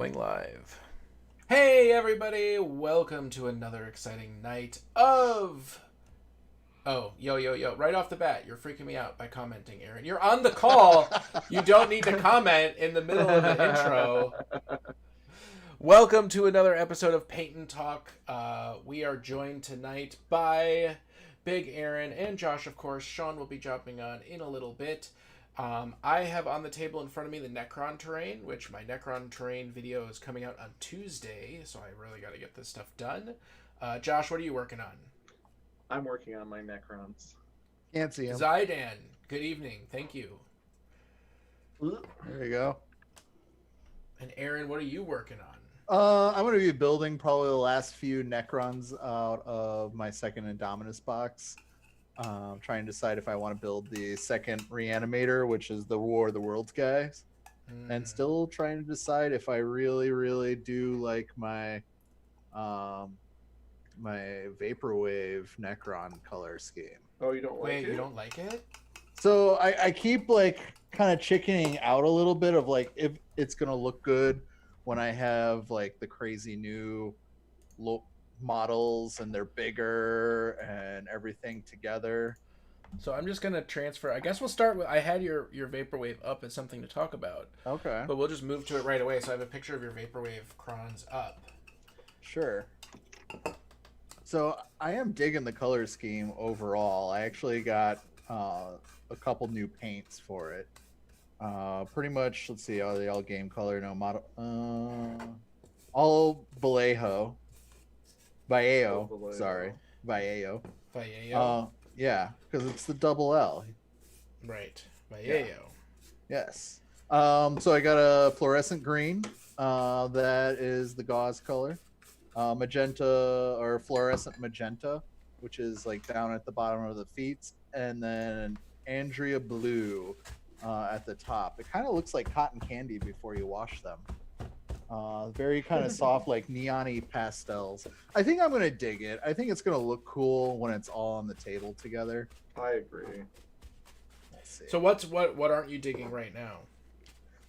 Going live. Hey everybody, welcome to another exciting night of... Oh, yo. Right off the bat, you're freaking me out by commenting, Aaron. You're on the call. You don't need to comment in the middle of the intro. Welcome to another episode of Paint and Talk. We are joined tonight by Big Aaron and Josh, of course. Sean will be jumping on in a little bit. I have on the table in front of me the Necron Terrain, which my Necron Terrain video is coming out on Tuesday, so I really got to get this stuff done. Josh, what are you working on? I'm working on my Necrons. Can't see him. Zydan, good evening. Thank you. There you go. And Aaron, what are you working on? I'm going to be building probably the last few Necrons out of my second Indominus box. Trying to decide if I want to build the second Reanimator, which is the War of the Worlds guys. And still trying to decide if I really do like my my Vaporwave Necron color scheme. Oh, you don't like Wait, it? you don't like it? So I keep like kind of chickening out a little bit of like if it's going to look good when I have like the crazy new models and they're bigger and everything together. So I'm just gonna transfer. I guess we'll start with. I had your Vaporwave up as something to talk about. Okay. But we'll just move to it right away. So I have a picture of your Vaporwave Crons up. Sure. So I am digging the color scheme overall. I actually got a couple new paints for it. Pretty much. Let's see. Are they all game color? No model. All Vallejo. Sorry. Vallejo. Yeah, because it's the double L. Right. Vallejo. Yes. So I got a fluorescent green. That is the gauze color. Magenta or fluorescent magenta, which is like down at the bottom of the feet, and then Andrea blue at the top. It kind of looks like cotton candy before you wash them. Very kind of soft, like neon-y pastels. I think I'm gonna dig it. I think it's gonna look cool when it's all on the table together. I agree. Let's see. So what aren't you digging right now?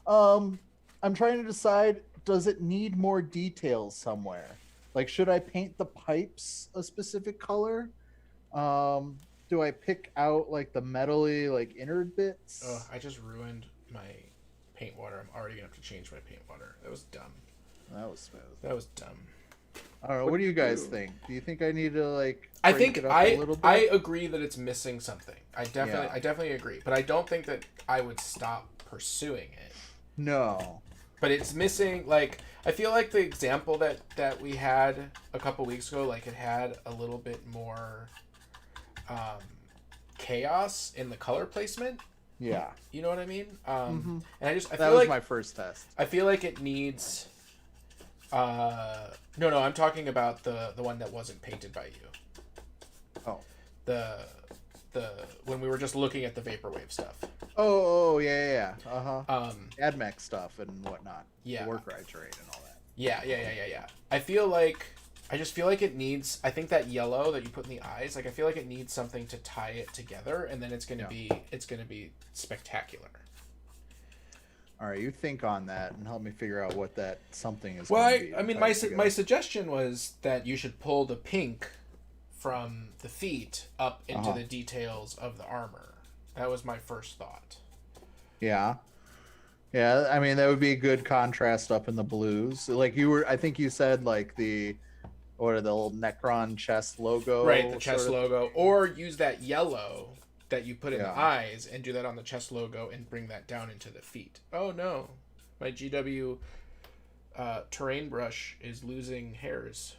I'm trying to decide, does it need more details somewhere? Like, should I paint the pipes a specific color? Do I pick out like the metally like innard bits? Oh, I just ruined my paint water. I'm already gonna have to change my paint water. That was dumb. That was smooth. That was dumb. I don't know. What do you guys think? Do you think I need to like? I break think it up a little bit? I agree that it's missing something. I definitely agree. But I don't think that I would stop pursuing it. No. But it's missing, like, I feel like the example that we had a couple weeks ago, like, it had a little bit more chaos in the color placement. Yeah. You know what I mean? And I that feel was like my first test. I feel like it needs. No, I'm talking about the one that wasn't painted by you. Oh. The when we were just looking at the Vaporwave stuff. Oh yeah. AdMech stuff and whatnot. Yeah. The work ride terrain and all that. Yeah. I just feel like it needs. I think that yellow that you put in the eyes, like I feel like it needs something to tie it together, and then it's gonna be spectacular. All right, you think on that and help me figure out what that something is. Well, be I mean, my suggestion was that you should pull the pink from the feet up into the details of the armor. That was my first thought. Yeah. I mean, that would be a good contrast up in the blues. Like I think you said like the little Necron chest logo. Right, the chest logo. Or use that yellow that you put in the eyes and do that on the chest logo and bring that down into the feet. Oh no, my GW terrain brush is losing hairs.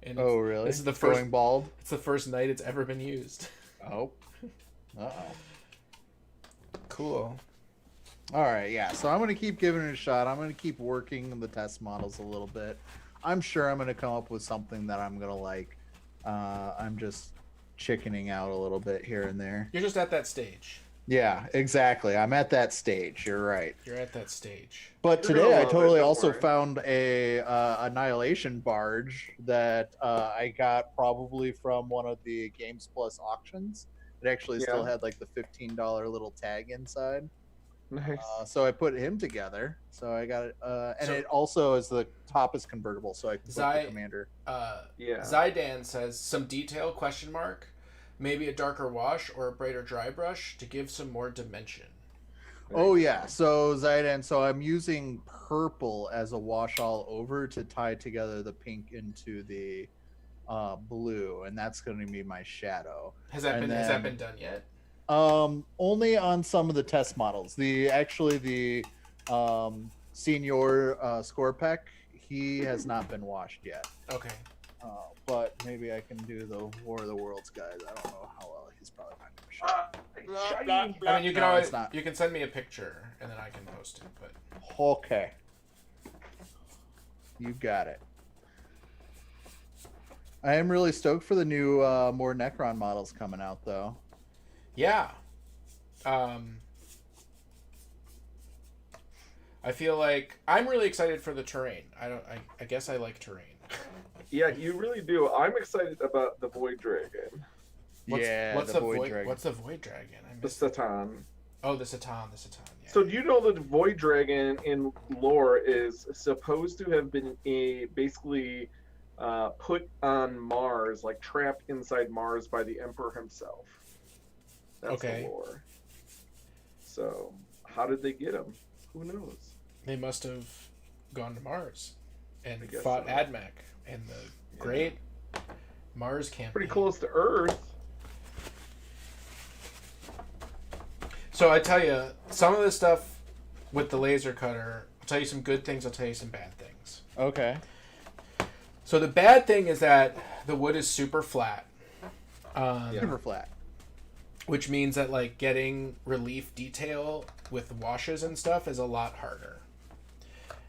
And really? This is the first going bald. It's the first night it's ever been used. Oh. Cool. All right, yeah. So I'm gonna keep giving it a shot. I'm gonna keep working the test models a little bit. I'm sure I'm gonna come up with something that I'm gonna like. I'm just chickening out a little bit here and there. You're just at that stage. Yeah, exactly. I'm at that stage. You're right. You're at that stage. But today I totally also found a Annihilation barge that I got probably from one of the Games Plus auctions. It actually still had like the $15 little tag inside. Nice. So I put him together. So I got it, and So- it also is the top is convertible, so I can put Zai- the commander. Yeah. Zydan says some detail question mark, maybe a darker wash or a brighter dry brush to give some more dimension. Oh yeah, so Zaidan, so I'm using purple as a wash all over to tie together the pink into the blue, and that's going to be my shadow. Has that And been has that then- been done yet? Only on some of the test models. The senior Scorpec, he has not been washed yet. Okay. But maybe I can do the War of the Worlds guys. I don't know how well he's probably not going to show. Shiny. I mean, you can No, always it's not. you can send me a picture and then I can post it. But Okay. You got it. I am really stoked for the new more Necron models coming out though. yeah, I feel like I'm really excited for the terrain. I guess I like terrain. Yeah, you really do. I'm excited about the Void Dragon, What's the the void? Dragon. What's the void dragon? I the missed it. Satan. Oh, the Satan. Yeah. So do you know that the Void Dragon in lore is supposed to have been basically put on Mars, like trapped inside Mars by the Emperor himself? That's Okay. the lore. So how did they get him? Who knows? They must have gone to Mars and I guess fought so. Admech and the great Mars campaign. Pretty close to Earth. So I tell you, some of the stuff with the laser cutter, I'll tell you some good things, I'll tell you some bad things. Okay. So the bad thing is that the wood is super flat. Super flat. Which means that like getting relief detail with washes and stuff is a lot harder.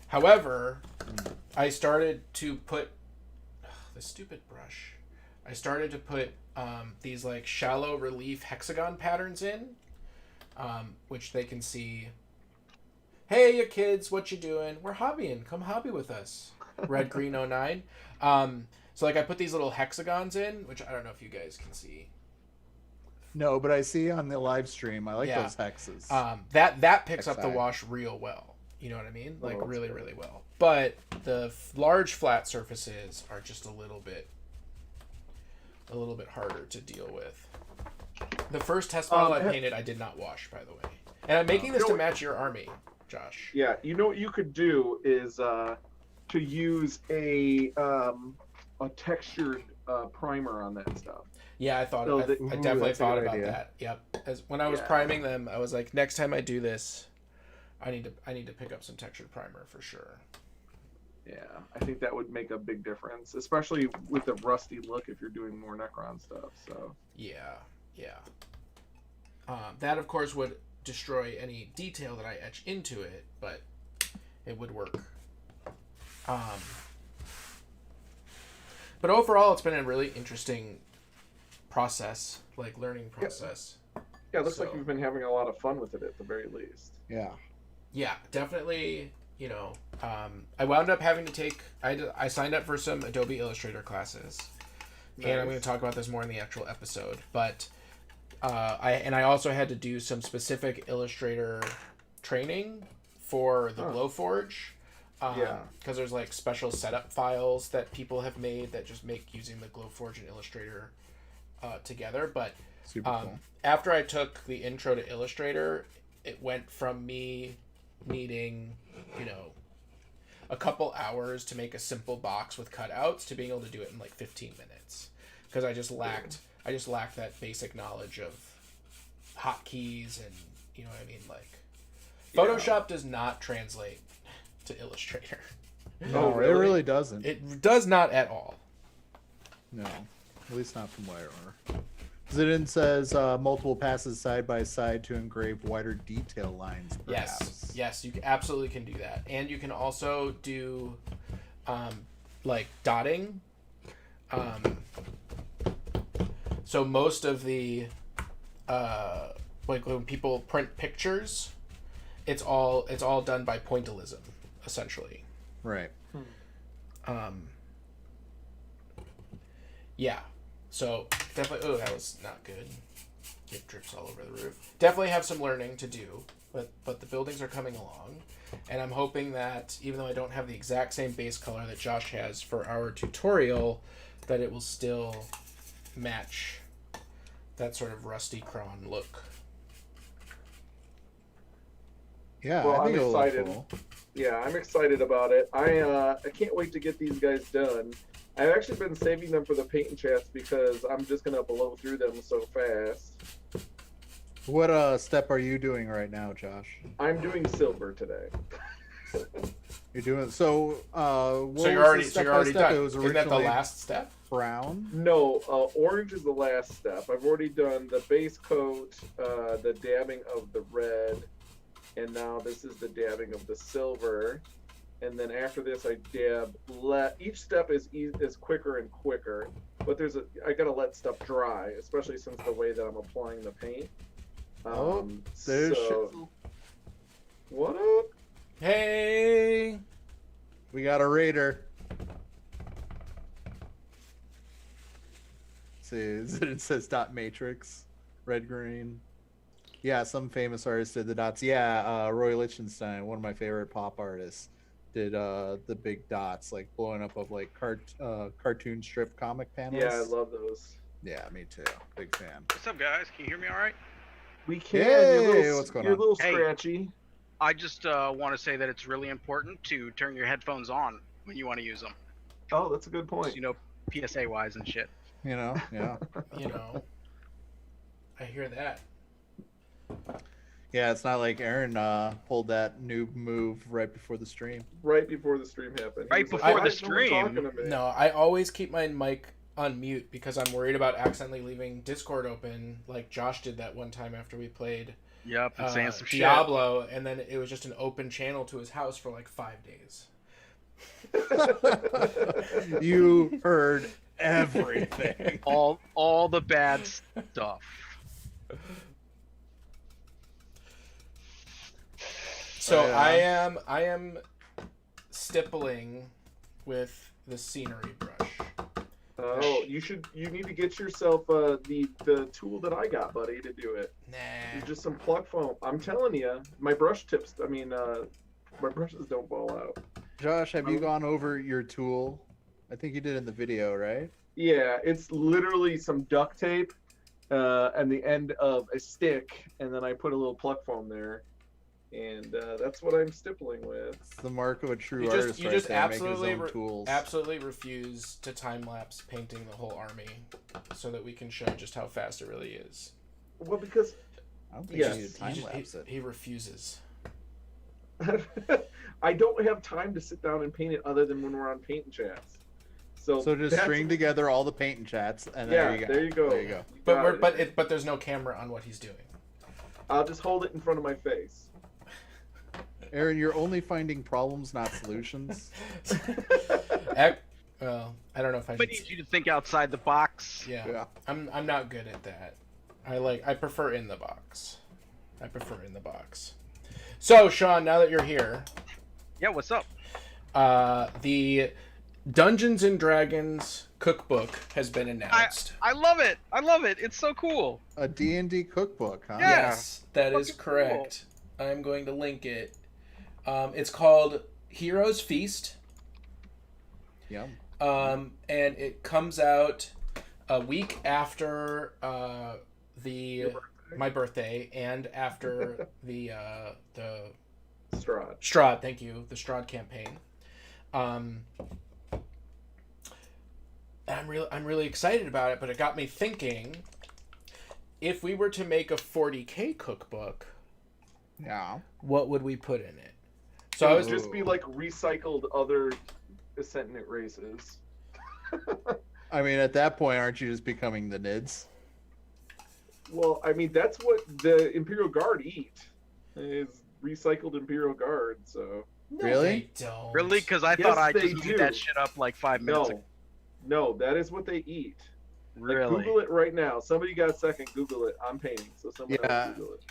However, I started to put the stupid brush. I started to put these like shallow relief hexagon patterns in, which they can see. Hey, you kids, what you doing? We're hobbying. Come hobby with us. Red Green 09. So like I put these little hexagons in, which I don't know if you guys can see. No, but I see on the live stream. I like Yeah. those hexes. That picks up the XI. wash real well. You know what I mean? Like that's really, good. really well. But the large flat surfaces are just a little bit harder to deal with. The first test model I painted, I did not wash, by the way. And I'm making this to match your army, Josh. Yeah, you know what you could do is to use a textured primer on that stuff. Yeah, I thought So I the- definitely that's a thought good about idea. that. Yep. As when I was Yeah. priming them, I was like, next time I do this, I need to pick up some textured primer for sure. Yeah, I think that would make a big difference, especially with the rusty look if you're doing more Necron stuff. So Yeah. That of course would destroy any detail that I etch into it, but it would work. But overall, it's been a really interesting process, like learning process. yeah, it looks like So- you've been having a lot of fun with it at the very least. yeah. Yeah, definitely. You know, I wound up having to take. I signed up for some Adobe Illustrator classes, and I'm going to talk about this more in the actual episode. But I also had to do some specific Illustrator training for the Glowforge. Yeah. Because there's like special setup files that people have made that just make using the Glowforge and Illustrator together. But Super cool. after I took the intro to Illustrator, it went from me needing, a couple hours to make a simple box with cutouts to being able to do it in like 15 minutes. Because I just lacked that basic knowledge of hotkeys and, you know what I mean? Like, Photoshop does not translate to Illustrator. No, really? it really doesn't. It does not at all. No, at least not from what I remember. Zidane says multiple passes side by side to engrave wider detail lines. Perhaps. Yes, you absolutely can do that, and you can also do, like dotting. So most of the, like when people print pictures, it's all done by pointillism, essentially. Right. Yeah. So definitely. Oh, that was not good. It drips all over the roof. Definitely have some learning to do. but the buildings are coming along, and I'm hoping that even though I don't have the exact same base color that Josh has for our tutorial, that it will still match that sort of rusty cron look. Yeah, Well, I think I'm it'll look excited. cool. Yeah, I'm excited about it. I can't wait to get these guys done. I've actually been saving them for the paint chats because I'm just gonna blow through them so fast. What step are you doing right now, Josh? I'm doing silver today. You're doing so. What So you're was already the so you're already step-by-step? done. It was Isn't that the originally last step? brown. No, orange is the last step. I've already done the base coat, the dabbing of the red, and now this is the dabbing of the silver. And then after this, I dab. Each step is quicker and quicker, but I gotta let stuff dry, especially since the way that I'm applying the paint. There's What up? Hey. we got a raider. See, it says dot matrix, red green. Yeah, some famous artist did the dots. Yeah, Roy Lichtenstein, one of my favorite pop artists, did the big dots, like blowing up of like cartoon strip comic panels. Yeah, I love those. Yeah, me too. Big fan. What's up, guys? Can you hear me all right? We can. Hey, what's going You're on? a little Hey. scratchy. I just want to say that it's really important to turn your headphones on when you want to use them. Oh, that's a good point. Just, you know, PSA wise and shit. You know, yeah. You know, I hear that. Yeah, it's not like Aaron pulled that new move right before the stream. Right before the stream happened. He Right was like, before "Why the is no one stream?" talking to me?" No, I always keep my mic on mute because I'm worried about accidentally leaving Discord open, like Josh did that one time after we played Yep, and saying some Diablo, and then it was just an open channel to his house for like 5 days. You heard everything. shit. All the bad stuff. So Yeah. I am stippling with the scenery brush. Oh, you need to get yourself the tool that I got, buddy, to do it. Nah. Just some pluck foam. I'm telling you, my brush tips. My brushes don't fall out. Josh, have you gone over your tool? I think you did in the video, right? Yeah, it's literally some duct tape, and the end of a stick, and then I put a little pluck foam there, and that's what I'm stippling with. It's the mark of a true You artist just right there, absolutely making his own tools. absolutely refuse to time lapse painting the whole army, so that we can show just how fast it really is. Well, because I don't think Yes. you need to time lapse it. He refuses. I don't have time to sit down and paint it other than when we're on paint chats. So So just string together all the paint and chats, and Yeah, there you go. there you go. There you go. But got it. but there's no camera on what he's doing. I'll just hold it in front of my face. Aaron, you're only finding problems, not solutions. Well, I don't know if I I should. need you to think outside the box. Yeah, Yeah. I'm not good at that. I prefer in the box. I prefer in the box. So Sean, now that you're here, Yeah, what's up? the Dungeons and Dragons cookbook has been announced. I love it. I love it. It's so cool. A D&D cookbook, huh? Yeah. Yes, that is Fucking correct. I'm going to link it. It's called Heroes Feast. Yum. And it comes out a week after my birthday and after the Strahd. Strahd. Thank you, the Strahd campaign. I'm really excited about it, but it got me thinking: if we were to make a 40K cookbook, Yeah. what would we put in it? So So I it was would just be like recycled other Ascendant races. I mean, at that point, aren't you just becoming the Nids? Well, I mean that's what the Imperial Guard eat is recycled Imperial Guard. So no, Really? they don't. Really? Because I Yes, thought I they just do. made that shit up like 5 minutes ago. no, that is what they eat. Like, Really? Google it right now. Somebody got a second. Google it. I'm painting, so someone Yeah. else Google it.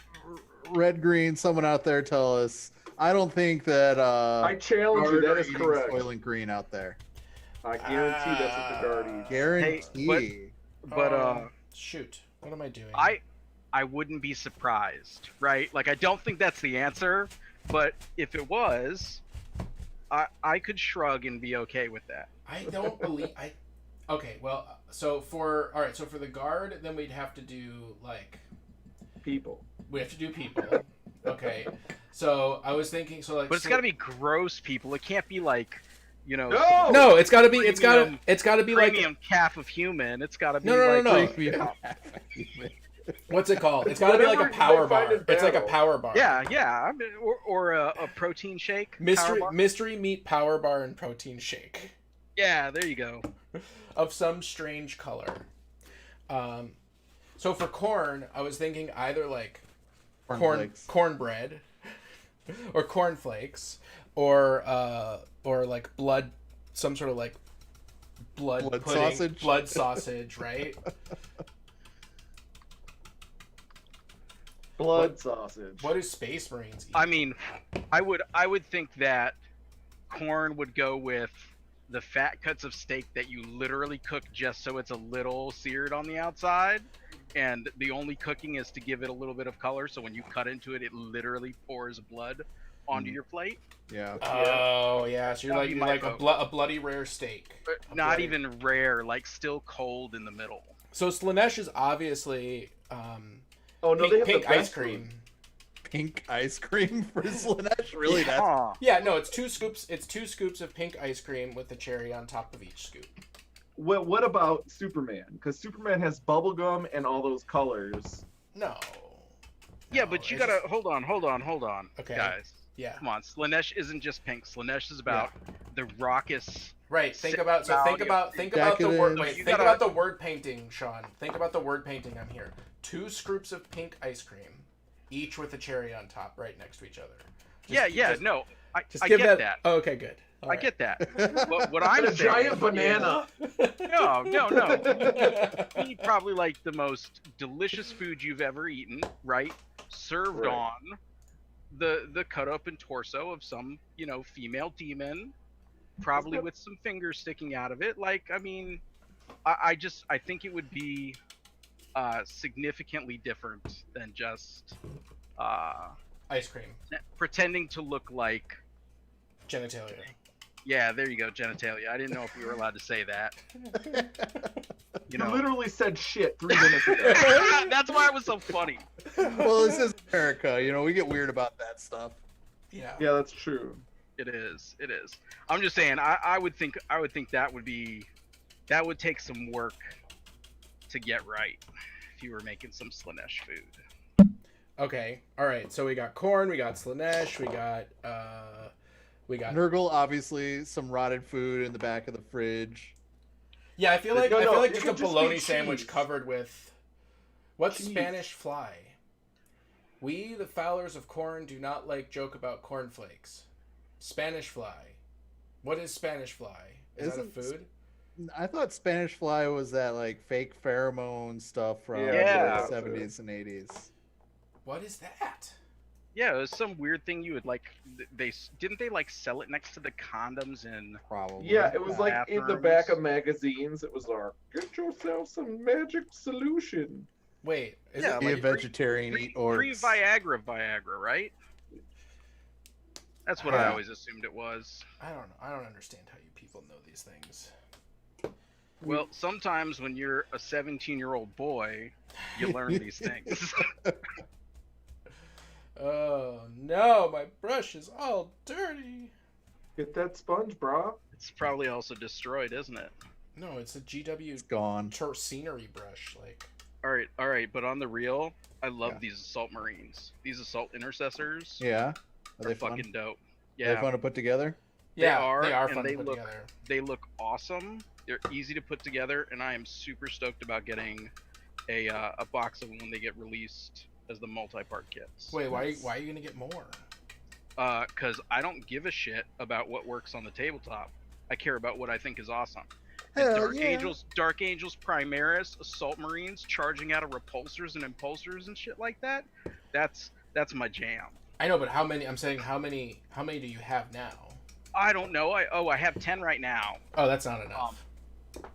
Red, green, someone out there tell us. I don't think that I challenge you. Guard That are is eating correct. Soylent Green out there. I guarantee that's what the Guard eats. Guarantee. But Shoot, what am I doing? I wouldn't be surprised, right? Like, I don't think that's the answer, but if it was, I could shrug and be okay with that. I don't believe I. Okay, well, so for the guard, then we'd have to do like People. we have to do people. Okay, so I was thinking But it's got to be gross people. It can't be like, you know, No, it's got to be it's got to be like premium calf of human. It's got to be No. Premium. What's it called? It's got to be like a Whatever you power might find bar. in It's like a battle. power bar. Yeah. I mean, or a protein shake. Power bar. Mystery meat power bar and protein shake Yeah, there you go. of some strange color. So for corn, I was thinking either like cornbread or cornflakes or like blood, some sort of like blood pudding, blood sausage, right? Blood sausage. What do Space Marines eat? I mean, I would think that corn would go with the fat cuts of steak that you literally cook just so it's a little seared on the outside, and the only cooking is to give it a little bit of color. So when you cut into it, it literally pours blood onto your plate. Yeah. Oh yeah, so you're That'd like be my a bloody rare steak. Not even rare, like still cold in the middle. So Slanesh is obviously Oh no, they have pink the best ice cream. food. Pink ice cream for Slanesh? Really? That's Huh. Yeah, no, it's two scoops. It's 2 scoops of pink ice cream with the cherry on top of each scoop. What about Superman? Because Superman has bubblegum and all those colors. No. Yeah, No, but you it's gotta just- hold on, Okay. guys. Yeah. Come on, Slanesh isn't just pink. Slanesh is about the raucous. Right. Think Sick about value. about the word. Decadence. Wait, You think gotta- about the word painting, Sean. Think about the word painting. I'm here. 2 scoops of pink ice cream, each with a cherry on top, right next to each other. No, I Just get give that. Oh, okay, good. All I right. get that. What I'm And a saying giant banana. No. Eat probably like the most delicious food you've ever eaten, right? Served Right. on the cut open torso of some, female demon, probably with some fingers sticking out of it. Like, I mean, I think it would be significantly different than just Ice cream, pretending to look like. genitalia. Yeah, there you go, genitalia. I didn't know if we were allowed to say that. You literally said shit 3 minutes ago. That's why it was so funny. well, this is America. We get weird about that stuff. Yeah. Yeah, that's true. It is. I'm just saying. I would think that would take some work to get right if you were making some Slanesh food. Okay. All right. So we got corn. We got Slanesh. We got. Nurgle, obviously, some rotted food in the back of the fridge. Yeah, I feel like No, it just a could just bologna be sandwich cheese. covered with. What's Cheese. Spanish fly? We, the fowlers of corn, do not like joke about cornflakes. Spanish fly. What is Spanish fly? Is that a Isn't food? I thought Spanish fly was that like fake pheromone stuff from Yeah. the 70s and 80s. What is that? Yeah, it was some weird thing you would like. They like sell it next to the condoms in. Probably. Yeah, it was like in the Bathrooms. back of magazines. It was like, get yourself some magic solution. Wait, is Yeah, it Be like a vegetarian, eat orcs. Pre-Viagra, right? That's what I Yeah. always assumed it was. I don't know. I don't understand how you people know these things. Well, sometimes when you're a 17-year-old boy, you learn these things. Oh no, my brush is all dirty. Get that sponge, brah. It's probably also destroyed, isn't it? No, it's a GW It's gone. scenery brush. Like, All right, but on the real, I love Yeah. these assault marines. These assault intercessors Yeah. Are are they fun? fucking dope. They're Yeah, fun to put together? yeah, are, they are and fun they to put look- together. they look awesome. They're easy to put together, and I am super stoked about getting a box of them when they get released as the multi-part kits. Wait, why are you gonna get more? Because I don't give a shit about what works on the tabletop. I care about what I think is awesome. And Hell yeah. Dark Angels Primaris, Assault Marines charging out of repulsors and impulsors and shit like that. That's my jam. I know, but how many? I'm saying how many do you have now? I don't know. I have 10 right now. Oh, that's not enough.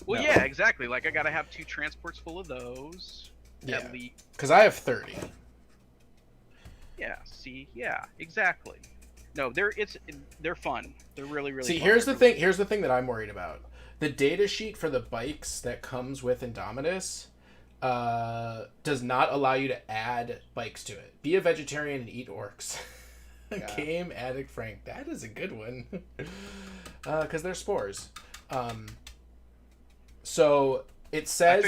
Well, No. yeah, exactly. Like I gotta have 2 transports full of those. Yeah. At least. Because I have 30. Yeah. See. Yeah. Exactly. No, they're fun. They're really See, fun. here's the thing. Here's the thing that I'm worried about. The data sheet for the bikes that comes with Indominus does not allow you to add bikes to it. Be a vegetarian and eat orcs. Yeah. Game Addict Frank. That is a good one. Because they're spores. So it says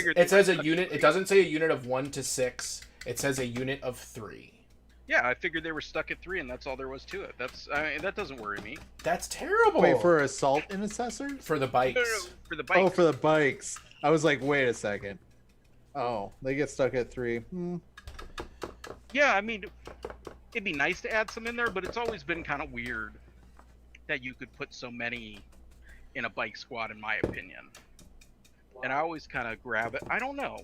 a unit. It doesn't say a unit of 1 to 6. It says a unit of 3. Yeah, I figured they were stuck at 3, and that's all there was to it. That doesn't worry me. That's terrible. Wait, for assault intercessors? For the bikes. No, for the bikes. Oh, for the bikes. I was like, wait a second. Oh, they get stuck at 3. Yeah, I mean, it'd be nice to add some in there, but it's always been kind of weird that you could put so many in a bike squad, in my opinion. And I always kind of I don't know,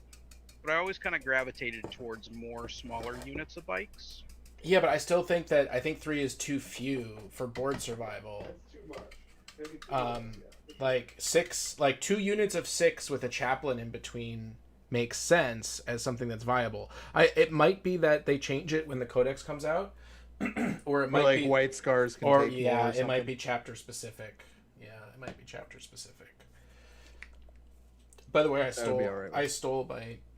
but I always kind of gravitated towards more smaller units of bikes. Yeah, but I still think that 3 is too few for board survival. Like 6, like 2 units of 6 with a chaplain in between makes sense as something that's viable. It might be that they change it when the codex comes out, or it might like be White Scars can or take yeah, more or it might something. be chapter specific. Yeah, it might be chapter specific. By the way, I stole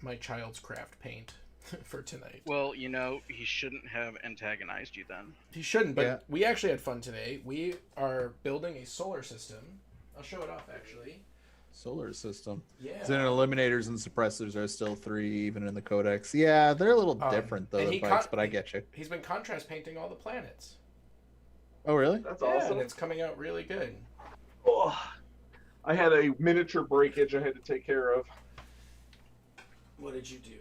my child's craft paint for tonight. Well, he shouldn't have antagonized you then. He shouldn't, but Yeah. we actually had fun today. We are building a solar system. I'll show it off, actually. Solar system. Yeah. Then eliminators and suppressors are still 3, even in the codex. Yeah, they're a little different, though, and the he bikes, but I get you. He's been contrast painting all the planets. Oh, really? That's Yeah, awesome. and it's coming out really good. Oh, I had a miniature breakage I had to take care of. What did you do?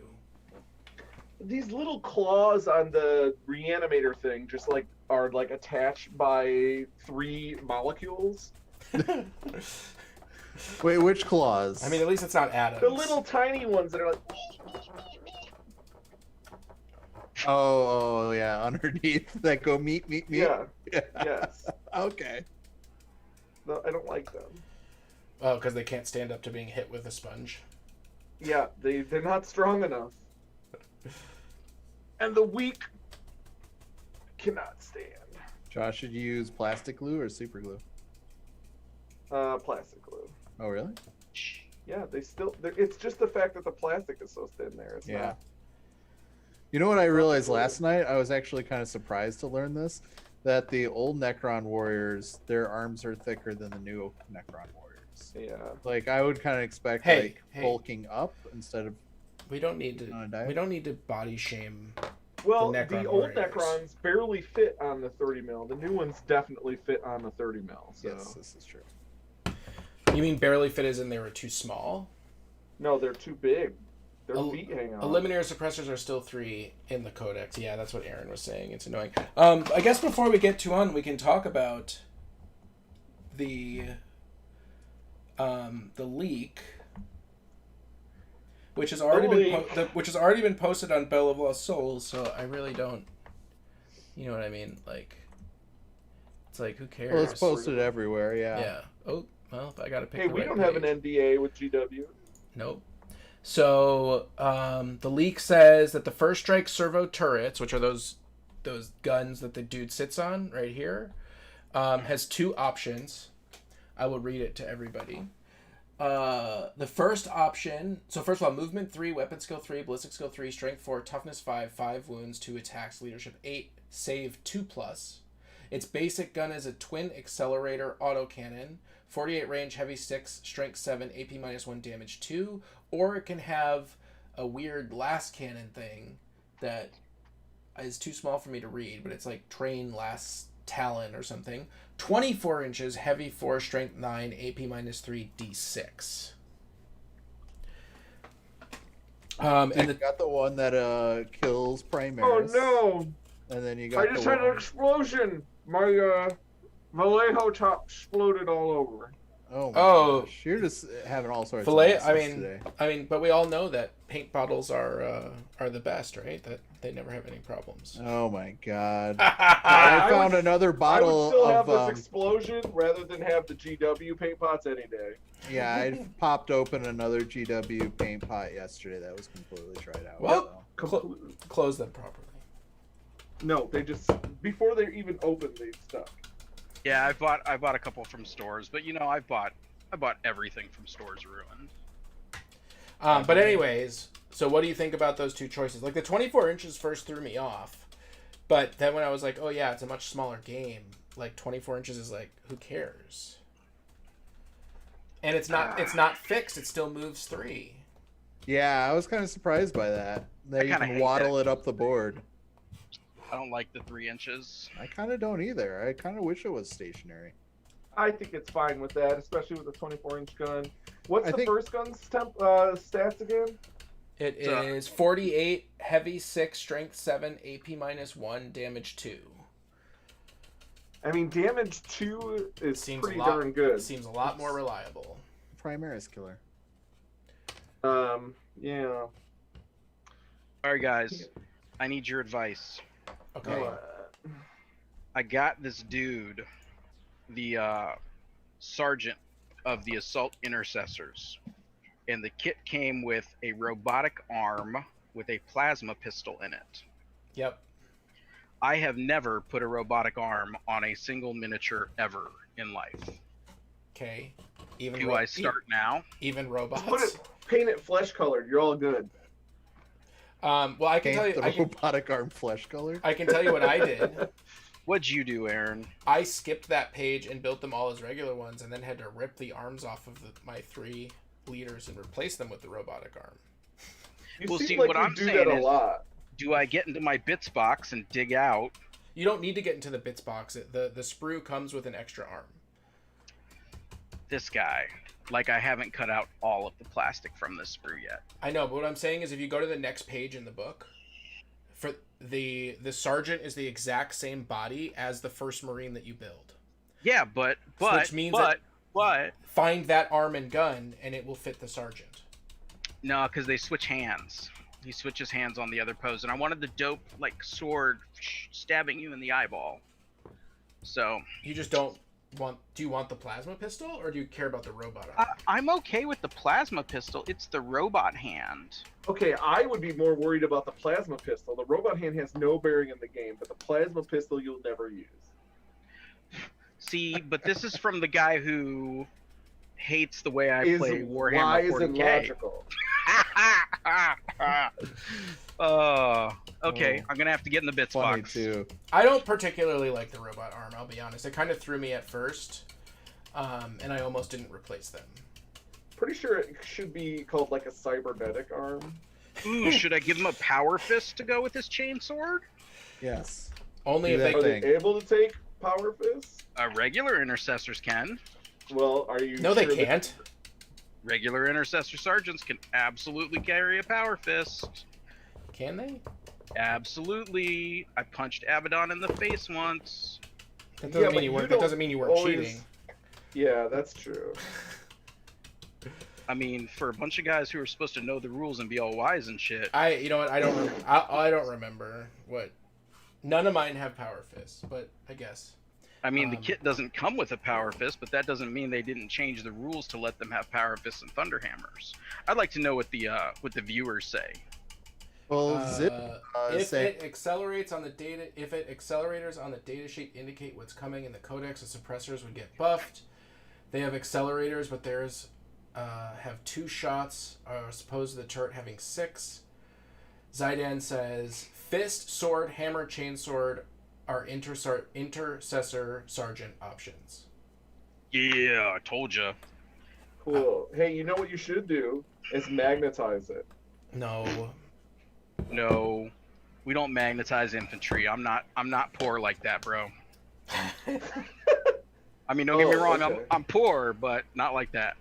These little claws on the reanimator thing just are attached by 3 molecules. Wait, which claws? I mean, at least it's not atoms. The little tiny ones that are like. Oh, yeah, underneath that go meet. Yeah. Yes. Okay. No, I don't like them. Oh, because they can't stand up to being hit with a sponge. Yeah, they're not strong enough. And the weak cannot stand. Josh, should you use plastic glue or super glue? Plastic glue. Oh, really? Yeah, it's just the fact that the plastic is so thin there. It's Yeah. not. You know what I realized last night? I was actually kind of surprised to learn this. That the old Necron warriors, their arms are thicker than the new Necron warriors. Yeah. Like, I would kind of expect, Hey. bulking up instead of... We don't need to. On a diet? We don't need to body shame. Well, The Necron the old warriors. Necrons barely fit on the 30 mil. The new ones definitely fit on the 30 mil. So. Yes, this is true. You mean barely fit as in they were too small? No, they're too big. Their El- feet hang out. Eliminator suppressors are still 3 in the codex. Yeah, that's what Aaron was saying. It's annoying. I guess before we get we can talk about the leak, which has already been posted on Bell of Lost Souls. So I really don't. You know what I mean? Like, it's like, who cares? Well, it's posted everywhere, yeah. Yeah. Oh, well, I gotta pick. Hey, the we right don't have an page. NDA with GW. Nope. So the leak says that the First Strike servo turrets, which are those guns that the dude sits on right here, has 2 options. I will read it to everybody. The first option. So first of all, movement 3, weapon skill 3, ballistic skill 3, strength 4, toughness 5, 5 wounds, 2 attacks, leadership 8, save 2+. Its basic gun is a twin accelerator autocannon. 48 range, heavy 6, strength 7, AP -1, damage 2, or it can have a weird last cannon thing that is too small for me to read, but it's like train last talon or something. 24 inches, heavy 4, strength 9, AP -3, D6. And You got the one that kills Oh Primaris. no! And then you got I just had an explosion! My Vallejo top exploded all over. Oh my Oh. gosh. You're just having all sorts Fillet. of messes today. But we all know that paint bottles are the best, right? That they never have any problems. Oh my god. I I found would- another I would bottle still have of this explosion rather than have the GW paint pots any day. yeah, I popped open another GW paint pot yesterday that was completely dried out. Well, so. Completely. Close them properly. No, they just before they're even opened, they stuck. Yeah, I bought a couple from stores, but I bought everything from stores ruined. But anyways, so what do you think about those two choices? Like the 24 inches first threw me off, but then when I was like, oh yeah, it's a much smaller game. Like 24 inches is like, who cares? And it's not fixed. It still moves 3. Yeah, I was kind of surprised by that. That you kinda can hate waddle that. it up the board. I don't like the 3 inches. I kind of don't either. I kind of wish it was stationary. I think it's fine with that, especially with a 24-inch gun. What's I the think- first gun's stats again? It So- is 48, heavy 6, strength 7, AP -1, damage 2. I mean, damage 2 is Seems pretty a lot, darn good. Seems a lot more reliable. Primaris killer. Yeah. All right, guys, I need your advice. Okay. I got this dude, the sergeant of the assault intercessors, and the kit came with a robotic arm with a plasma pistol in it. Yep. I have never put a robotic arm on a single miniature ever in life. Okay. Even Do I start now? Even robots. Paint it flesh colored. You're all good. Well, I can Paint tell you. the robotic arm flesh color. I can tell you what I did. What'd you do, Aaron? I skipped that page and built them all as regular ones, and then had to rip the arms off of my 3 leaders and replace them with the robotic arm. You Well, seem see, like what you I'm do saying that a is- lot. Do I get into my bits box and dig out? You don't need to get into the bits box. The sprue comes with an extra arm. This guy, like I haven't cut out all of the plastic from this sprue yet. I know, but what I'm saying is, if you go to the next page in the book, for the sergeant is the exact same body as the first Marine that you build. Yeah, but Which means that- but Find that arm and gun, and it will fit the sergeant. no, because they switch hands. He switches hands on the other pose, and I wanted the dope like sword stabbing you in the eyeball. So You just don't want. Do you want the plasma pistol, or do you care about the robot arm? I'm okay with the plasma pistol. It's the robot hand. Okay, I would be more worried about the plasma pistol. The robot hand has no bearing in the game, but the plasma pistol you'll never use. See, but this is from the guy who hates the way I Is play Warhammer wise and 40K. logical. Okay, Oh. I'm gonna have to get in the bits Funny box. too. I don't particularly like the robot arm. I'll be honest. It kind of threw me at first, and I almost didn't replace them. Pretty sure it should be called like a cybernetic arm. Ooh, should I give him a power fist to go with his chainsword? Yes. Only Do if that they. Are they thing. able to take power fists? Regular intercessors can. Well, are you No, they sure that- can't. Regular intercessor sergeants can absolutely carry a power fist. Can they? Absolutely. I punched Abaddon in the face once. That Yeah, doesn't but mean you you weren't. don't That doesn't mean you weren't always- cheating. Yeah, that's true. I mean, for a bunch of guys who are supposed to know the rules and be all wise and shit. You know what? I don't. I don't remember what. None of mine have power fists, but I guess. I mean, the Um, kit doesn't come with a power fist, but that doesn't mean they didn't change the rules to let them have power fists and thunderhammers. I'd like to know what the viewers say. Well, Zip If say it accelerates on the data, if it accelerators on the datasheet indicate what's coming in the codex, the suppressors would get buffed. They have accelerators, but theirs have 2 shots, as opposed to the turret having 6. Zaidan says, fist, sword, hammer, chainsword are intercessor sergeant options. Yeah, I told you. Cool. Hey, you know what you should do is magnetize it. No. No, we don't magnetize infantry. I'm not poor like that, bro. I mean, don't get me Oh, wrong. okay. I'm poor, but not like that.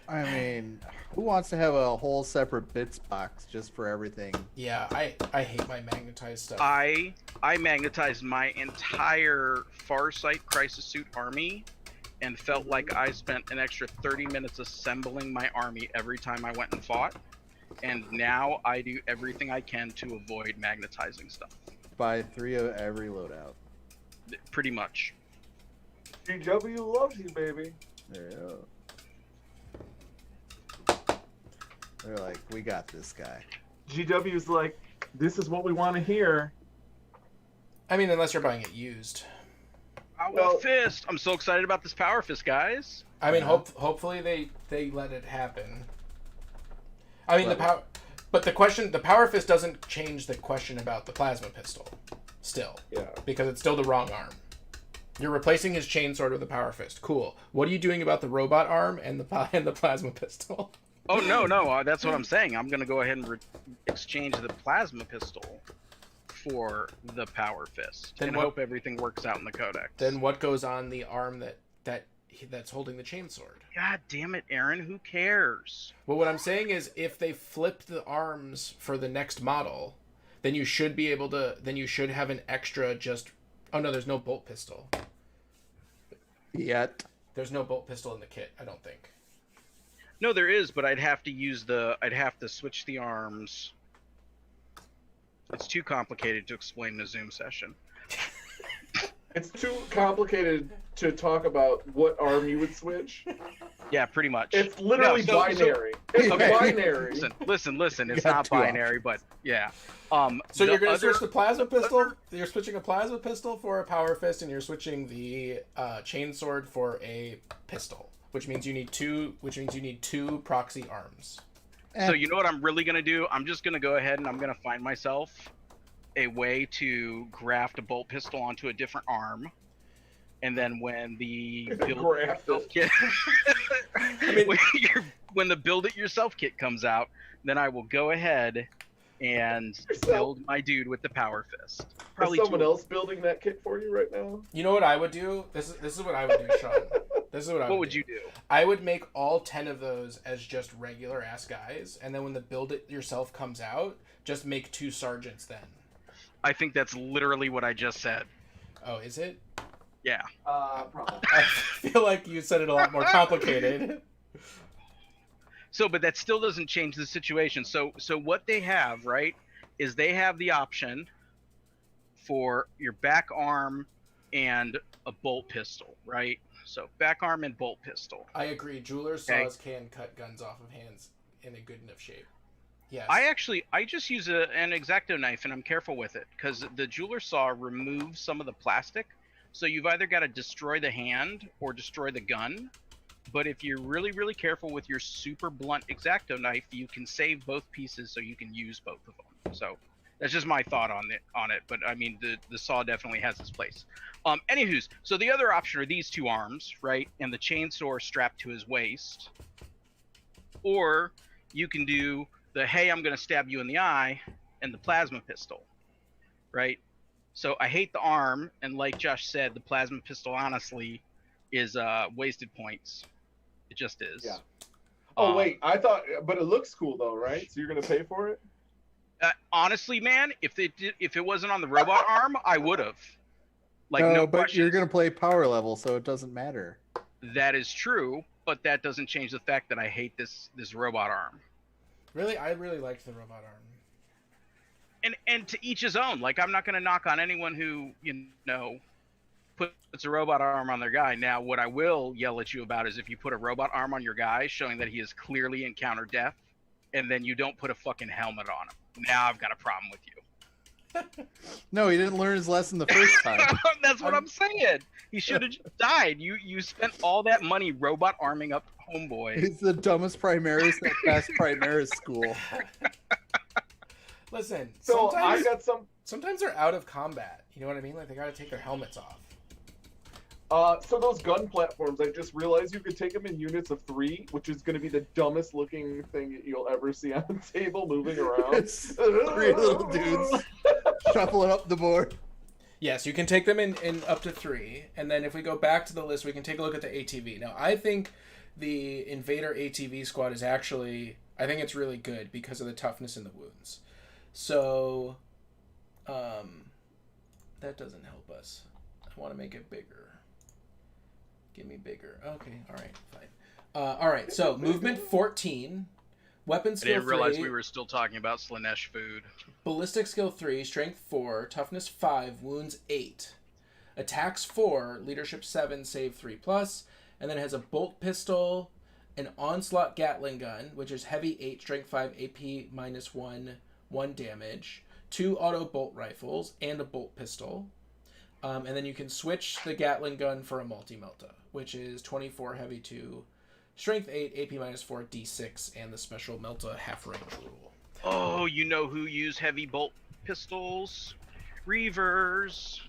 I mean, who wants to have a whole separate bits box just for everything? Yeah, I hate my magnetized stuff. I magnetized my entire Farsight Crisis Suit army and felt like I spent an extra 30 minutes assembling my army every time I went and fought. And now I do everything I can to avoid magnetizing stuff. Buy 3 of every loadout. Pretty much. GW loves you, baby. There you go. They're like, we got this guy. GW's like, this is what we want to hear. I mean, unless you're buying it used. Power Fist! I'm so excited about this Power Fist, guys. I mean, hopefully they let it happen. I mean, the Power Fist doesn't change the question about the plasma pistol. Still. Yeah. Because it's still the wrong arm. You're replacing his chainsword with a Power Fist. Cool. What are you doing about the robot arm and the plasma pistol? Oh, no, that's what I'm saying. I'm going to go ahead and exchange the plasma pistol for the Power Fist and hope everything works out in the codex. Then what goes on the arm that's holding the chainsword? God damn it, Aaron, who cares? Well, what I'm saying is if they flip the arms for the next model, then you should be able to, then you should have an extra just, oh no, there's no bolt pistol. Yet. There's no bolt pistol in the kit, I don't think. No, there is, but I'd have to switch the arms. It's too complicated to explain in a Zoom session. It's too complicated to talk about what arm you would switch. Yeah, pretty much. It's literally binary. It's binary. Listen. It's not binary, but yeah. So you're going to switch the plasma pistol? You're switching a plasma pistol for a Power Fist, and you're switching the chainsword for a pistol, which means you need two proxy arms. So you know what I'm really going to do? I'm just going to go ahead and I'm going to find myself a way to graft a bolt pistol onto a different arm. And then when the build it yourself kit, when the build it yourself kit comes out, then I will go ahead and build my dude with the Power Fist. Probably is someone else building that kit for you right now? You know what I would do? This is what I would do, Sean. This is what I would do. What would you do? I would make all 10 of those as just regular ass guys, and then when the build it yourself comes out, just make 2 sergeants then. I think that's literally what I just said. Oh, is it? Yeah. Probably. I feel like you said it a lot more complicated. So, but that still doesn't change the situation. So what they have, right, is they have the option for your back arm and a bolt pistol, right? So back arm and bolt pistol. I agree. Jeweler's saws can cut guns off of hands in a good enough shape. Yes. I just use an X-Acto knife and I'm careful with it because the jeweler saw removes some of the plastic. So you've either got to destroy the hand or destroy the gun. But if you're really, really careful with your super blunt X-Acto knife, you can save both pieces so you can use both of them. So that's just my thought on it. But I mean, the saw definitely has its place. Anywho's, so the other option are these 2 arms, right? And the chainsaw strapped to his waist. Or you can do the, hey, I'm going to stab you in the eye, and the plasma pistol, right? So I hate the arm, and like Josh said, the plasma pistol honestly is wasted points. It just is. Yeah. Oh wait, I thought, but it looks cool though, right? So you're gonna pay for it? Honestly, man, if it wasn't on the robot arm, I would have. Like no, but questions. You're gonna play power level, so it doesn't matter. That is true, but that doesn't change the fact that I hate this robot arm. Really, I really liked the robot arm. And to each his own. Like I'm not gonna knock on anyone who puts a robot arm on their guy. Now, what I will yell at you about is if you put a robot arm on your guy, showing that he has clearly encountered death, and then you don't put a fucking helmet on him. Now I've got a problem with you. No, he didn't learn his lesson the first time. That's what I'm saying. He should have just died. You spent all that money robot arming up homeboy. He's the dumbest Primaris that passed Primaris school. Listen, so sometimes they're out of combat. You know what I mean? Like they got to take their helmets off. So those gun platforms, I just realized you could take them in units of 3, which is going to be the dumbest looking thing you'll ever see on the table moving around. It's 3 little dudes shuffling up the board. Yes, you can take them in up to 3, and then if we go back to the list, we can take a look at the ATV. Now, I think the Invader ATV squad is actually, I think it's really good because of the toughness in the wounds. So, that doesn't help us. I want to make it bigger. Give me bigger. Okay, all right, fine. All right, so movement 14, weapon I skill didn't realize 3, we were still talking about Slanesh food. ballistic skill 3, strength 4, toughness 5, wounds 8, attacks 4, leadership 7, save 3+, and then it has a bolt pistol, an onslaught Gatling gun, which is heavy 8, strength 5, AP -1, 1 damage, 2 auto bolt rifles, and a bolt pistol. And then you can switch the Gatling gun for a multi-melta, which is 24 heavy 2, strength 8, AP -4, D6, and the special melta half-range rule. Oh, you know who use heavy bolt pistols? Reavers.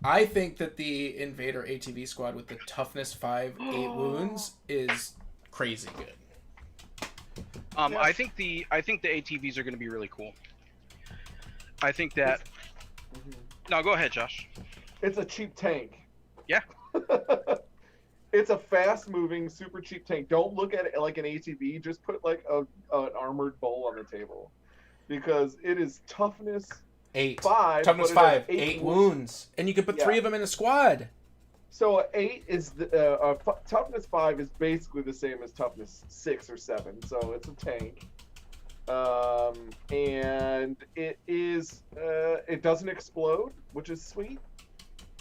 I think that the Invader ATV squad with the toughness 5, 8 wounds is crazy good. I think the ATVs are going to be really cool. I think that. No, go ahead, Josh. It's a cheap tank. Yeah. It's a fast-moving, super cheap tank. Don't look at it like an ATV. Just put like an armored bull on the table, because it is toughness 8. 5. Toughness but it has 5, 8 wounds. And you can put 3 of them in a squad. So 8 is toughness 5 is basically the same as toughness 6 or 7. So it's a tank. And it is it doesn't explode, which is sweet.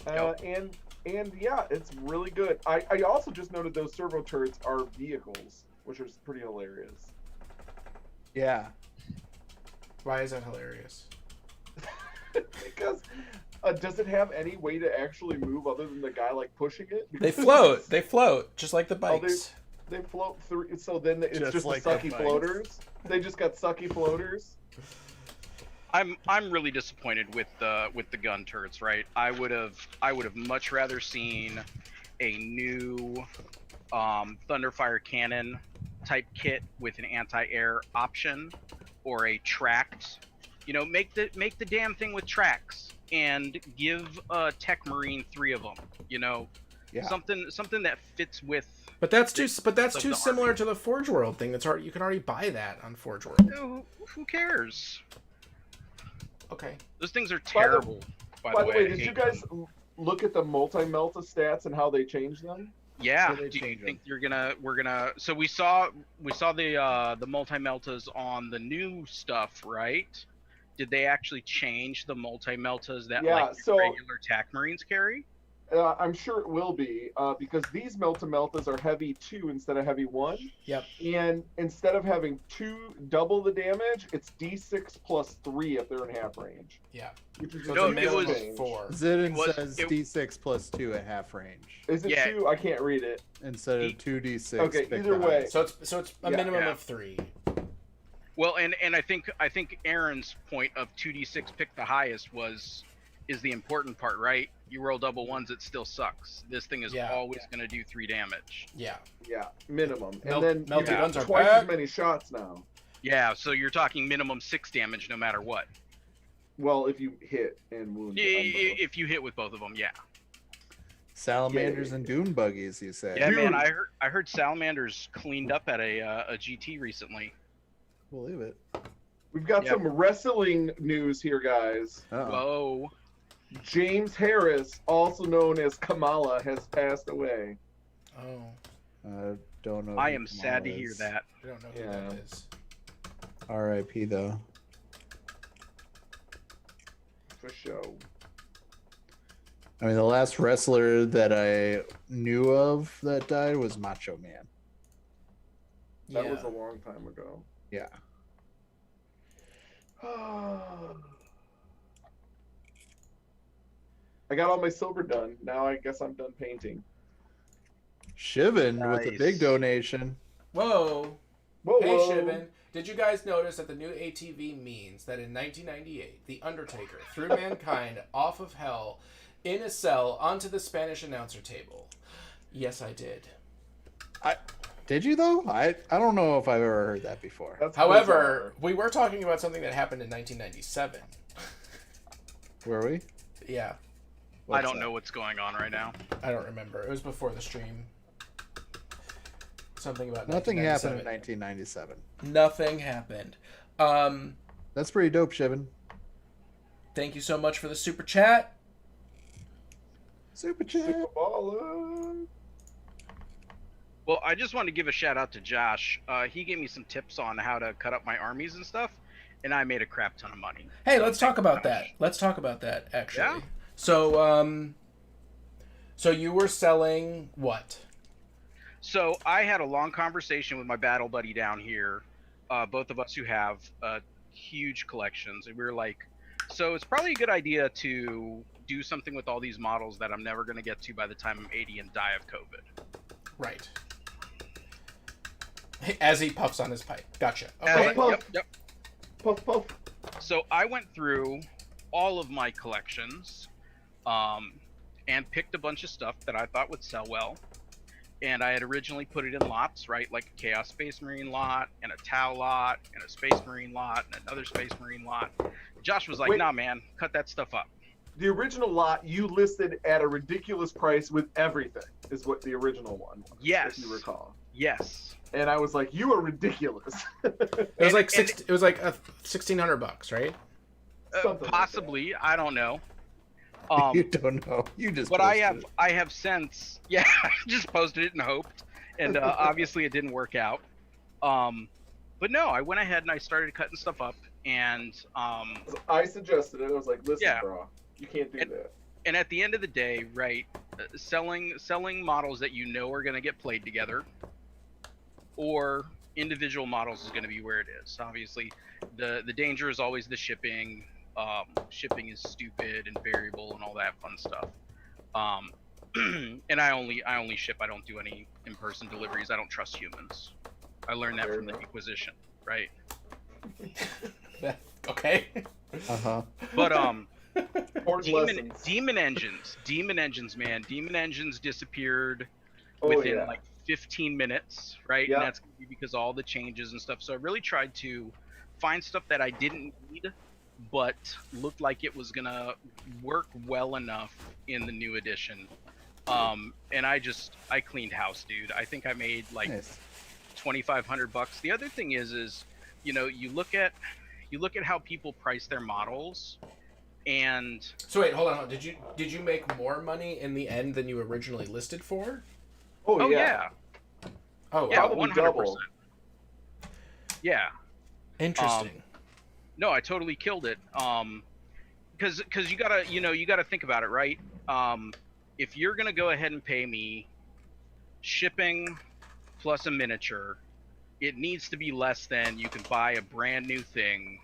And yeah, it's really good. I also just noted those servo turrets are vehicles, which is pretty hilarious. Yeah. Why is that hilarious? Because does it have any way to actually move other than the guy like pushing it? They float. They float, just like the Oh, bikes. they float through. So then it's just like the the sucky bikes. floaters. They just got sucky floaters. I'm really disappointed with the gun turrets. Right, I would have much rather seen a new Thunderfire cannon type kit with an anti-air option, or a tracked. You know, make the damn thing with tracks and give Tech Marine 3 of them. You know, Yeah. something that fits with. But that's too the similar army. to the Forge World thing. That's hard. You can already buy that on Forge World. Who cares? Okay. Those things are terrible. By the way, I did hate you guys them. look at the multi-melta stats and how they changed them? Yeah. So they Do you change think we're gonna? So we saw the multi meltas on the new stuff, right? Did they actually change the multi meltas that Yeah, like so- regular TAC Marines carry? I'm sure it will be, because these meltas are heavy 2 instead of heavy 1. Yep. And instead of having double the damage, it's D6 plus 3 if they're in half range. Yeah. Which is So No, it's a it minimum was- of 4. Zidane was- says it- D6 plus 2 at half range Is it Yeah. 2? I can't read it. instead of E- 2d6. Okay, pick either the way. highest. So it's a Yeah. minimum Yeah. of 3. Well, and I think Aaron's point of 2d6 pick the highest is the important part, right? You roll double ones, it still sucks. This thing is Yeah. always going to do 3 damage. Yeah. Yeah, minimum. Melt- And then you melted get guns are twice back. as many shots now. Yeah, so you're talking minimum 6 damage no matter what. Well, if you hit and wound. on both. If you hit with both of them, yeah. Salamanders Yeah. and dune buggies, you say? Yeah, man, Dude. I heard Salamanders cleaned up at a GT recently. Believe it. We've got Yep. some wrestling news here, guys. Uh-oh. Whoa. James Harris, also known as Kamala, has passed away. Oh, I don't know. I who am sad to Kamala hear is. that. I don't know who Yeah. that is. R.I.P. though. For show. I mean, the last wrestler that I knew of that died was Macho Man. That Yeah. was a long time ago. Yeah. I got all my silver done. Now I guess I'm done painting. Shivan with a Nice. big donation. Whoa. Whoa, Hey, whoa. Shivan. Did you guys notice that the new ATV means that in 1998, The Undertaker threw mankind off of hell in a cell onto the Spanish announcer table? Yes, I did. Did you though? I don't know if I've ever heard that before. That's However, we were talking about something that happened in 1997. Were we? Yeah, I What's don't that? know what's going on right now. I don't remember. It was before the stream. Something about Nothing happened in 1997. 1997. Nothing happened. That's pretty dope, Shivan. Thank you so much for the super chat. Super chat. Super baller. Well, I just wanted to give a shout out to Josh. He gave me some tips on how to cut up my armies and stuff, and I made a crap ton of money. Hey, So let's talk about Josh. that. Let's talk about that, actually. Yeah. So, so you were selling what? So I had a long conversation with my battle buddy down here, both of us who have huge collections, and we were like, so it's probably a good idea to do something with all these models that I'm never going to get to by the time I'm 80 and die of COVID. Right. As he puffs on his pipe. Gotcha. As Okay. I- yep. Puff, puff. So I went through all of my collections, and picked a bunch of stuff that I thought would sell well. And I had originally put it in lots, right? Like a Chaos Space Marine lot, and a Tau lot, and a Space Marine lot, and another Space Marine lot. Josh was like, Wait. nah, man, cut that stuff up. The original lot you listed at a ridiculous price with everything, is what the original one was. Yes. If you recall. Yes. And I was like, you are ridiculous. It was like it was like $1,600, right? Something like Possibly. I don't know. You don't know. You just. But posted it. I have since, yeah, I just posted it and hoped. And obviously it didn't work out. But no, I went ahead and I started cutting stuff up. And I suggested it. I was like, listen, Yeah. bro, you can't do that. and at the end of the day, right, selling models that you know are going to get played together, or individual models is going to be where it is. Obviously, the danger is always the shipping. Shipping is stupid and variable and all that fun stuff. And I only ship. I don't do any in-person deliveries. I don't trust humans. I learned that Fair from the enough. Inquisition, right? Okay. Uh-huh. But Important lessons. demon engines, man. Demon engines disappeared Oh, within yeah. like 15 minutes, right? Yep. And that's gonna be because of all the changes and stuff. So I really tried to find stuff that I didn't need, but looked like it was gonna work well enough in the new edition. And I cleaned house, dude. I think I made like Nice. $2,500. The other thing is, you know, you look at how people price their models, and So wait, hold on. Did you make more money in the end than you originally listed for? Oh, oh yeah. yeah, Oh, yeah, wow. Probably 100%. double. Yeah. Interesting. No, I totally killed it. Because you gotta think about it, right? If you're gonna go ahead and pay me shipping plus a miniature, it needs to be less than you can buy a brand new thing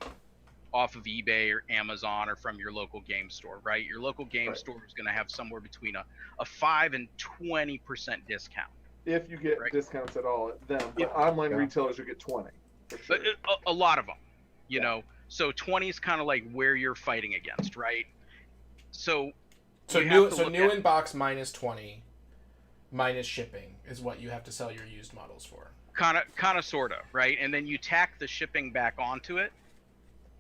off of eBay or Amazon or from your local game store, right? Your local game Right. store is gonna have somewhere between a 5 and 20% discount. If you get Right. discounts at all at them. But Yeah. online Yeah. retailers, you get 20. For sure. But a lot of them, you Yeah. know. So 20 is kind of like where you're fighting against, right? So So you new have to so look new at- in box minus 20 minus shipping is what you have to sell your used models for. kind of sorta, right? And then you tack the shipping back onto it,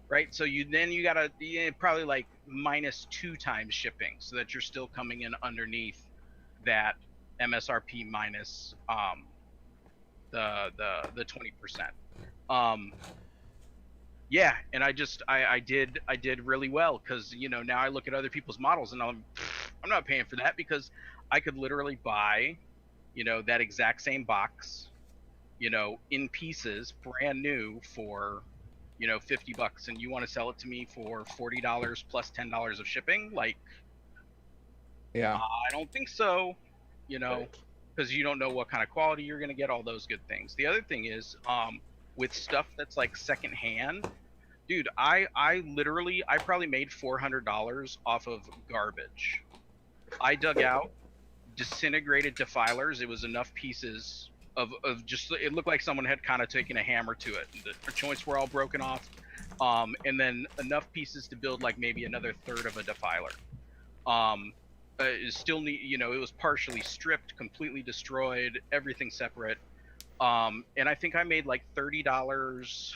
right? So you gotta probably like minus 2 times shipping, so that you're still coming in underneath that MSRP minus the 20%. Yeah, and I did really well, because you know, now I look at other people's models and I'm not paying for that, because I could literally buy, you know, that exact same box, you know, in pieces, brand new, for, you know, $50, and you want to sell it to me for $40 plus $10 of shipping? Like, Yeah. I don't think so, you know, Right. because you don't know what kind of quality you're going to get, all those good things. The other thing is, with stuff that's like secondhand, dude, I probably made $400 off of garbage. I dug out disintegrated defilers. It was enough pieces of just, it looked like someone had kind of taken a hammer to it. The joints were all broken off, and then enough pieces to build like maybe another third of a defiler. It still need, you know, it was partially stripped, completely destroyed, everything separate. And I think I made like $30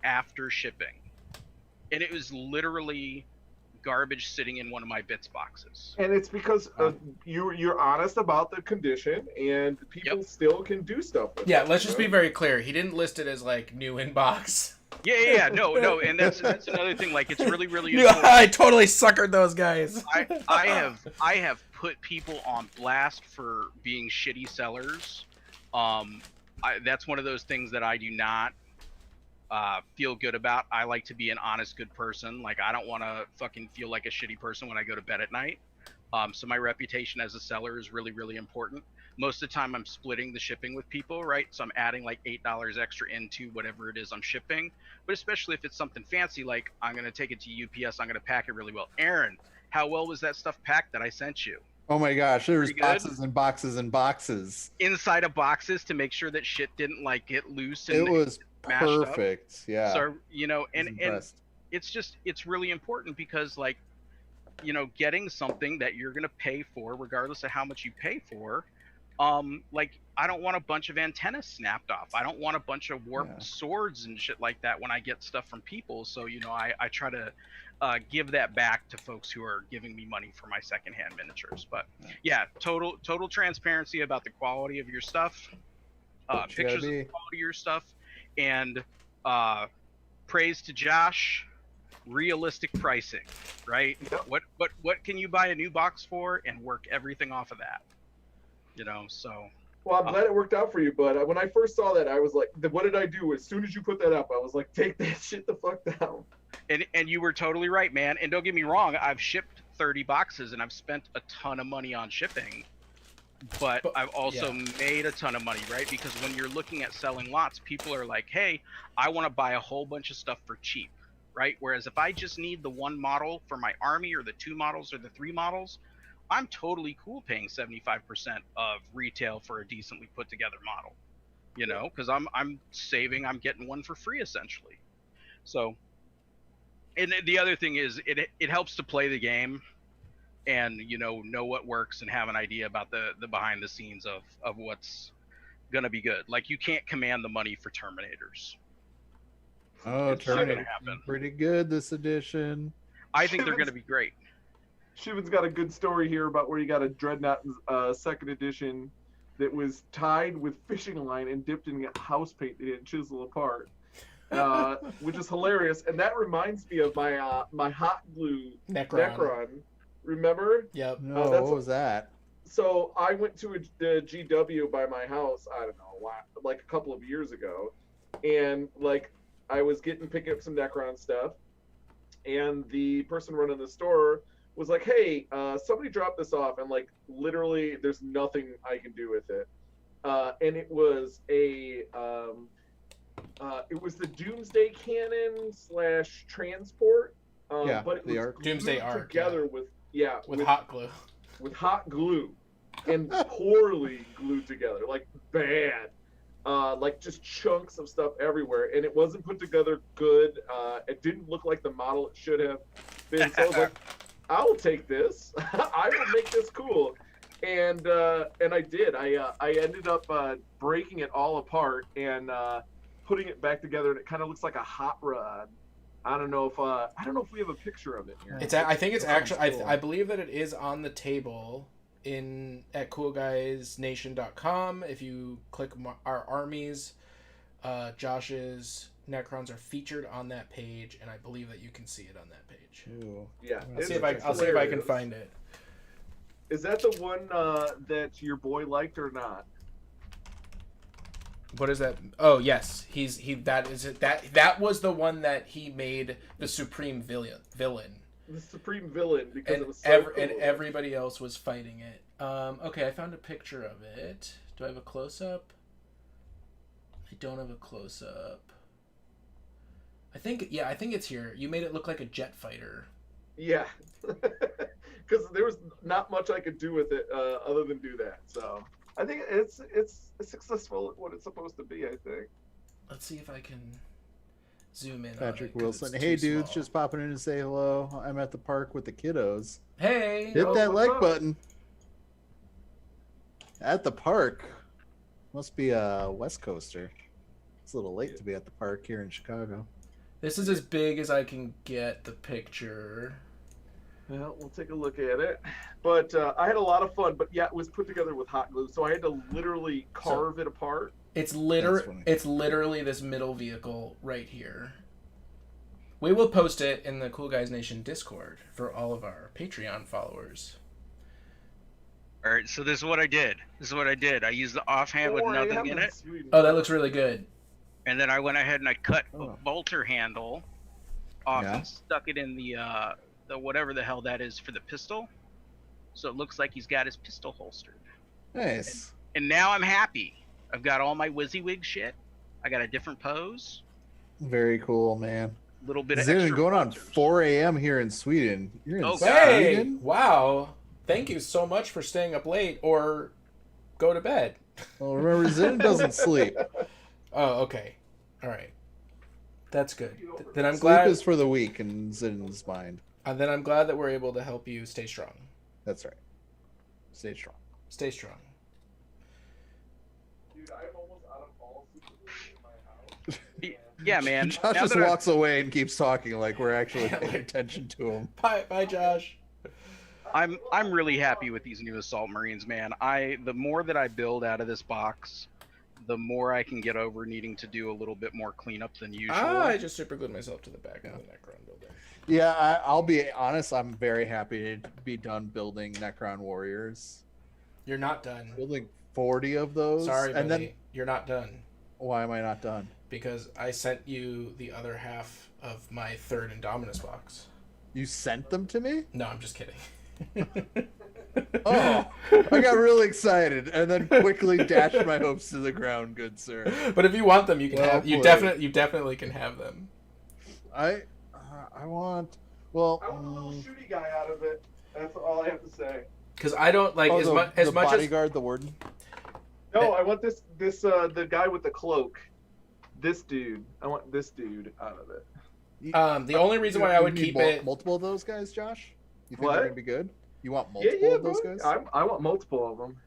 after shipping, and it was literally garbage sitting in one of my bits boxes. And it's because you're honest about the condition, and people still can do stuff with Yeah, it, let's you just know? be very clear. He didn't list it as like new in box. Yeah, no, and that's another thing. Like, it's really Yeah, important. I totally suckered those guys. I have put people on blast for being shitty sellers, That's one of those things that I do not feel good about. I like to be an honest, good person. Like, I don't want to fucking feel like a shitty person when I go to bed at night. So my reputation as a seller is really, really important. Most of the time I'm splitting the shipping with people, right? So I'm adding like $8 extra into whatever it is I'm shipping. But especially if it's something fancy, like I'm going to take it to UPS, I'm going to pack it really well. Aaron, how well was that stuff packed that I sent you? Oh my gosh, there was Pretty good? boxes and boxes and boxes. Inside of boxes to make sure that shit didn't like get loose and It was mashed up. perfect. Yeah. So, you know, I was and impressed. it's really important because, like, you know, getting something that you're going to pay for, regardless of how much you pay for, like, I don't want a bunch of antennas snapped off. I don't want a bunch of warped swords and shit like that when I get stuff from people. So, you know, I try to give that back to folks who are giving me money for my secondhand miniatures. But yeah, total transparency about the quality of your stuff, pictures of the quality of your stuff, and praise to Josh. Realistic pricing, right? Yep. What can you buy a new box for, and work everything off of that, you know? So Well, I'm glad it worked out for you, but when I first saw that, I was like, what did I do? As soon as you put that up, I was like, take that shit the fuck down. and you were totally right, man. And don't get me wrong, I've shipped 30 boxes and I've spent a ton of money on shipping, but I've also made a ton of money, right? Because when you're looking at selling lots, people are like, hey, I want to buy a whole bunch of stuff for cheap, right? Whereas if I just need the one model for my army, or the 2 models, or the 3 models, I'm totally cool paying 75% of retail for a decently put together model, you know, because I'm saving, I'm getting one for free essentially. So, and the other thing is it helps to play the game and, you know what works and have an idea about the behind the scenes of what's gonna be good. Like, you can't command the money for Terminators. Oh, It's not gonna Terminator, happen. pretty good this edition. I think they're gonna be great. Shivan's got a good story here about where you got a Dreadnought second edition that was tied with fishing line and dipped in house paint that didn't chisel apart, which is hilarious. And that reminds me of my my hot glue Necron. Remember? Yep. No, that's what was that? So I went to the GW by my house, I don't know, like a couple of years ago, and like I was picking up some Necron stuff, and the person running the store was like, hey, somebody dropped this off, and like literally there's nothing I can do with it. And it was it was the Doomsday Cannon / transport, but it was Doomsday glued Arc together with hot glue. With hot glue, and poorly glued together, like bad. Like just chunks of stuff everywhere, and it wasn't put together good. It didn't look like the model it should have been. So I was like, I'll take this. I will make this cool. And I did. I ended up breaking it all apart and putting it back together, and it kind of looks like a hot rod. I don't know if we have a picture of it here. I think it's actually cool. I believe that it is on the table at coolguysnation.com. If you click our armies, Josh's Necrons are featured on that page, and I believe that you can see it on that page. Ooh. Yeah, I'll see if I can find it. Is that the one that your boy liked or not? What is that? Oh yes, that was the one that he made the supreme villain. The supreme villain, because and it was so cool. And everybody else was fighting it. Okay, I found a picture of it. Do I have a close-up? I don't have a close-up. I think it's here. You made it look like a jet fighter. Yeah, because there was not much I could do with it other than do that. So I think it's successful at what it's supposed to be, I think. Let's see if I can zoom in. Patrick Wilson. Hey, dudes, small. Just popping in to say hello. I'm at the park with the kiddos. Hey! Hit that like button. At the park. Must be a West Coaster. It's a little late to be at the park here in Chicago. This is as big as I can get the picture. Well, we'll take a look at it. But I had a lot of fun. But yeah, it was put together with hot glue, so I had to literally carve it apart. It's literally this middle vehicle right here. We will post it in the Cool Guys Nation Discord for all of our Patreon followers. All right, so this is what I did. I used the offhand with 4 nothing a.m. in it, Sweden. Oh, that looks really good. and then I went ahead and I cut a Oh. bolter handle off Yeah. and stuck it in the whatever the hell that is for the pistol. So it looks like he's got his pistol holstered. Nice. And now I'm happy. I've got all my WYSIWYG shit. I got a different pose. Very cool, man. A little bit of Is it extra going on bolters. 4 a.m. here in Sweden? You're in Oh, Hey, Sweden? wow. Thank you so much for staying up late or go to bed. Well, remember, Zidane doesn't sleep. Oh, okay. All right. That's good. Then I'm Sleep glad. is for the weak in Zidane's mind. Then I'm glad that we're able to help you stay strong. That's right. Stay strong. Stay strong. Dude, I'm almost out of all supervision in my house. Yeah, man. Josh Now just that I- walks away and keeps talking like we're actually Yeah, paying like- attention to him. Bye, Josh. I'm really happy with these new Assault Marines, man. The more that I build out of this box, the more I can get over needing to do a little bit more cleanup than usual. I just superglued myself to the back of the Necron building. Yeah, I'll be honest. I'm very happy to be done building Necron Warriors. You're not done. Building 40 of those. Sorry, and buddy. then You're not done. why am I not done? Because I sent you the other half of my third Indominus box. You sent them to me? No, I'm just kidding. Oh, I got really excited and then quickly dashed my hopes to the ground, good sir. But if you want them, you can Well have. You played. definitely can have them. I want. Well, I want a little shooty guy out of it. That's all I have to say. Because I don't like as much as the much as bodyguard, the warden. No, I want this the guy with the cloak. This dude. I want this dude out of it. the only reason why I would You need keep it. multiple of those guys, Josh. You think What? they're gonna be good? You want Yeah, multiple yeah, of those bro. guys? I want multiple of them.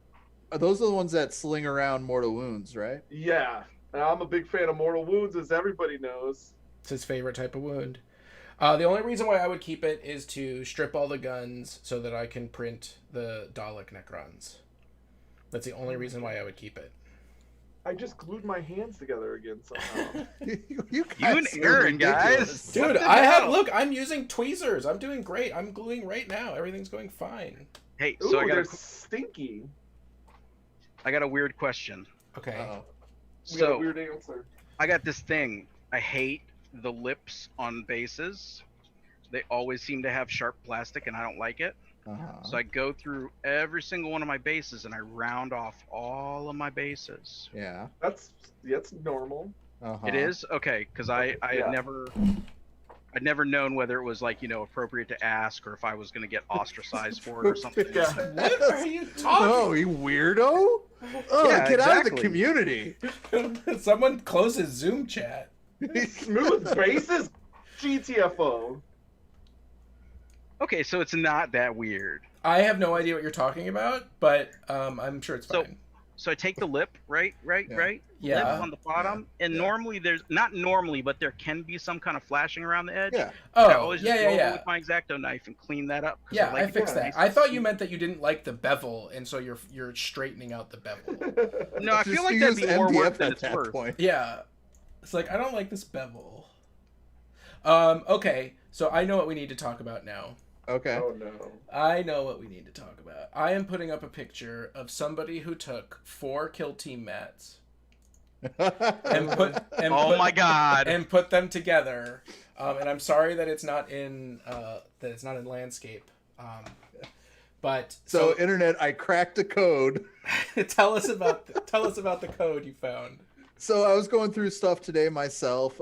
Those are the ones that sling around mortal wounds, right? Yeah, and I'm a big fan of mortal wounds, as everybody knows. It's his favorite type of wound. The only reason why I would keep it is to strip all the guns so that I can print the Dalek Necrons. That's the only reason why I would keep it. I just glued my hands together again somehow. You and guys are Aaron, guys. ridiculous. Dude, What the I have hell? look. I'm using tweezers. I'm doing great. I'm gluing right now. Everything's going fine. Hey, Ooh, so I they're stinky. got a weird question. Okay. Uh-oh. We got a So weird answer. I got this thing. I hate the lips on bases. They always seem to have sharp plastic, and I don't like it. Uh-huh. So I go through every single one of my bases, and I round off all of my bases. Yeah. That's normal. Uh-huh. It is okay, because I Yeah. I'd never known whether it was like appropriate to ask or if I was gonna get ostracized for it or something. Yeah. What are you Oh, talking? you weirdo! Oh, Yeah, get out of the exactly. community. Someone close his Zoom chat. Smooth bases, GTFO. Okay, so it's not that weird. I have no idea what you're talking about, but I'm sure it's So- fine. So I take the lip, right, Yeah. Yeah. lip on the bottom, and Yeah. normally there's not normally, but there can be some kind of flashing around the edge. Yeah. I Oh, always just yeah, go yeah, over yeah. with my X-Acto knife and clean that up. 'cause Yeah, like I it fixed nice that. I and thought you smooth. meant that you didn't like the bevel, and so you're straightening out the bevel. No, I Just feel like use that'd be more work MDF than at it's that worth. point. Yeah, it's like I don't like this bevel. Okay, so I know what we need to talk about now. Okay. Oh no. I know what we need to talk about. I am putting up a picture of somebody who took 4 kill team mats and Oh my god! and put them together. And I'm sorry that it's not in landscape. But So, internet, I cracked a code. tell us about the code you found. So I was going through stuff today myself,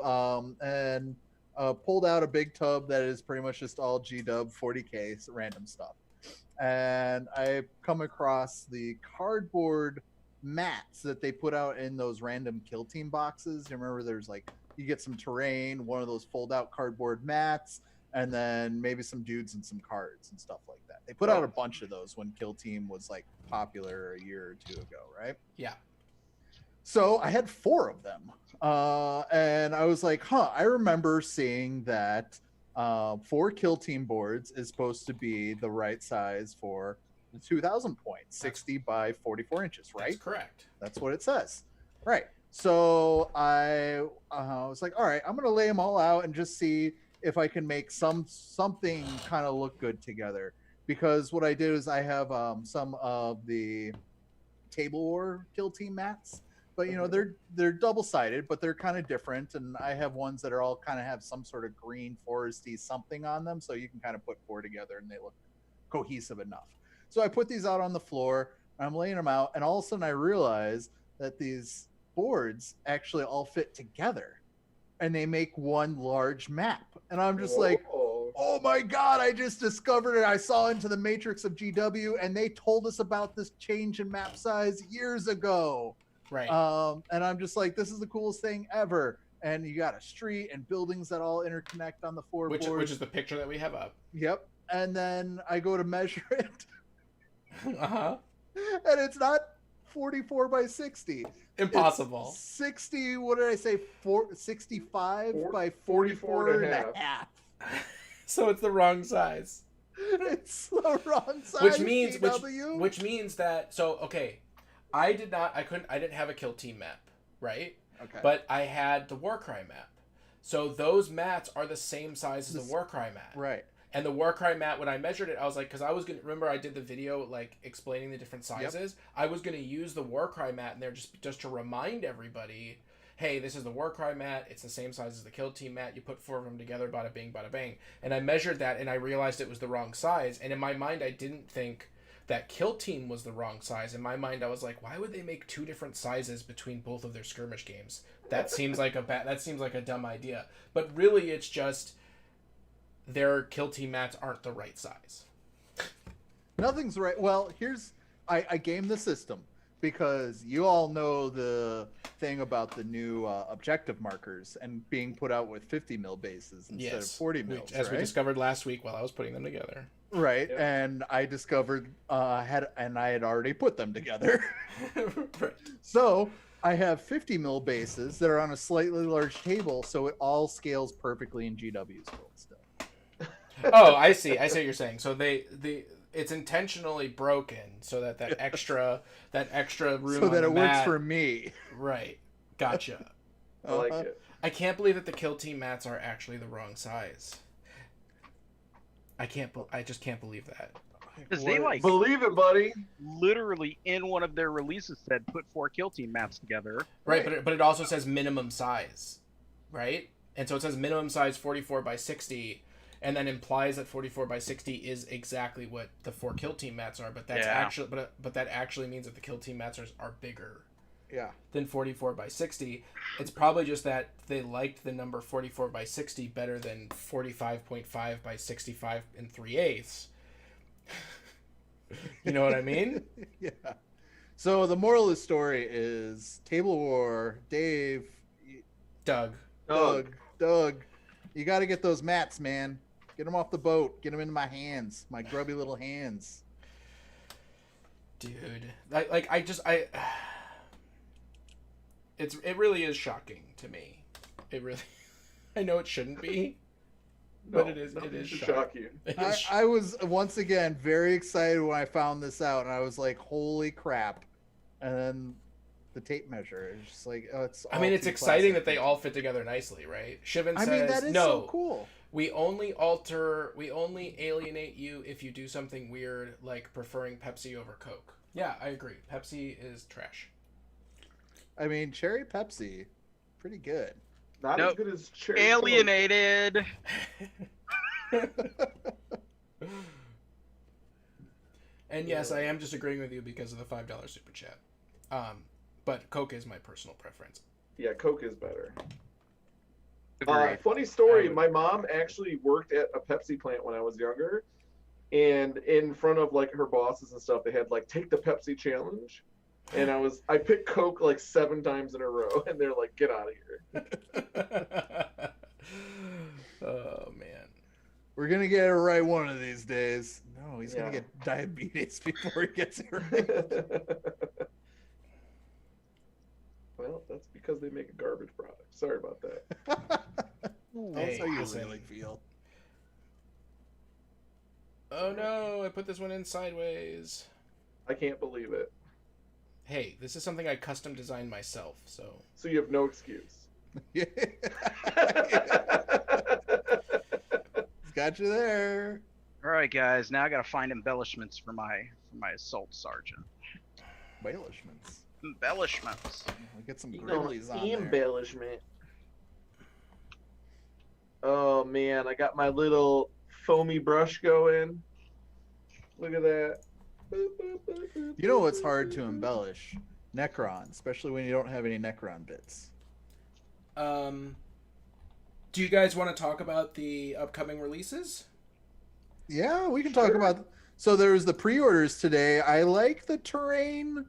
and pulled out a big tub that is pretty much just all GW 40K random stuff. And I come across the cardboard mats that they put out in those random kill team boxes. You remember there's like, you get some terrain, one of those fold out cardboard mats, and then maybe some dudes and some cards and stuff like that. They put out a bunch of those when Kill Team was like popular a year or two ago, right? Yeah. So I had 4 of them. And I was like, I remember seeing that 4 Kill Team boards is supposed to be the right size for the 2,000 points, 60 by 44 inches, right? That's correct. That's what it says. Right. So I was like, all right, I'm going to lay them all out and just see if I can make something kind of look good together. because what I did is I have some of the Table War Kill Team mats, but you know they're double sided, but they're kind of different, and I have ones that are all kind of have some sort of green foresty something on them, so you can kind of put four together and they look cohesive enough. So I put these out on the floor. I'm laying them out, and all of a sudden I realize that these boards actually all fit together, and they make one large map. And I'm just like, oh my god, I just discovered it. I saw Into the Matrix of GW, and they told us about this change in map size years ago. Right. And I'm just like, this is the coolest thing ever. And you got a street and buildings that all interconnect on the four boards. Which is the picture that we have up. Yep. And then I go to measure it. Uh-huh. And it's not 44 by 60. Impossible. It's 60, what did I say? 65 by 44 and a half. So it's the wrong size. It's the wrong size. Which means that, so okay, I didn't have a Kill Team map, right? Okay. But I had the Warcry map. So those mats are the same size as the Warcry mat. Right. And the Warcry mat, when I measured it, I was like, because I was going to, remember I did the video, like, explaining the different sizes? Yep. I was going to use the Warcry mat in there just to remind everybody, hey, this is the Warcry mat, it's the same size as the Kill Team mat, you put four of them together, bada bing, bada bang. And I measured that, and I realized it was the wrong size, and in my mind, I didn't think that Kill Team was the wrong size. In my mind, I was like, why would they make two different sizes between both of their skirmish games? That seems like a dumb idea. But really, it's just their Kill Team mats aren't the right size. Nothing's right. Well, I game the system because you all know the thing about the new objective markers and being put out with 50 mil bases instead of 40 mils. As we discovered last week while I was putting them together. Right, yep. And I discovered I had already put them together. Right. So I have 50 mil bases that are on a slightly large table, so it all scales perfectly in GW's world still. Oh, I see what you're saying. So it's intentionally broken so that extra room so on that the it mat, works for me. Right. Gotcha. I like it. I can't believe that the Kill Team mats are actually the wrong size. I just can't believe that. Because they believe it, buddy. Literally in one of their releases said put 4 Kill Team maps together. Right, but it also says minimum size, right? And so it says minimum size 44 by 60, and then implies that 44 by 60 is exactly what the 4 Kill Team mats are. But that's but that actually means that the Kill Team mats are bigger. Yeah. Than 44 by 60. It's probably just that they liked the number 44 by 60 better than 45.5 by 65 and 3/8. You know what I mean? Yeah. So the moral of the story is Table War, Dave, Doug, you got to get those mats, man. Get them off the boat. Get them into my hands, my grubby little hands. Dude, it really is shocking to me. It really, I know it shouldn't be, but it is shocking. I was once again very excited when I found this out, and I was like, "Holy crap!" And then the tape measure is just like, oh, it's. I mean, it's exciting that they all fit together nicely, right? Shivan says, that is no, so cool. We only alienate you if you do something weird, like preferring Pepsi over Coke. Yeah, I agree. Pepsi is trash. I mean, cherry Pepsi, pretty good. Not as good as cherry. Alienated. And yes, I am just agreeing with you because of the $5 super chat. But Coke is my personal preference. Yeah, Coke is better. Agreed. Funny story, my mom actually worked at a Pepsi plant when I was younger. And in front of like her bosses and stuff, they had like take the Pepsi challenge. And I picked Coke like 7 times in a row, and they're like, get out of here. Oh man. We're gonna get it right one of these days. No, he's gonna get diabetes before he gets it right. Well, that's because they make a garbage product. Sorry about that. That's how you really feel. Oh no, I put this one in sideways. I can't believe it. Hey, this is something I custom designed myself, so. So you have no excuse. Yeah. Got you there. All right, guys. Now I gotta find embellishments for my assault sergeant. Embellishments. Embellishments. I'll get some You know, gribblies on there. embellishment. Oh man, I got my little foamy brush going. Look at that. You know what's hard to embellish? Necron, especially when you don't have any Necron bits. Do you guys want to talk about the upcoming releases? Yeah, we can talk about. So there's the pre-orders today. I like the terrain.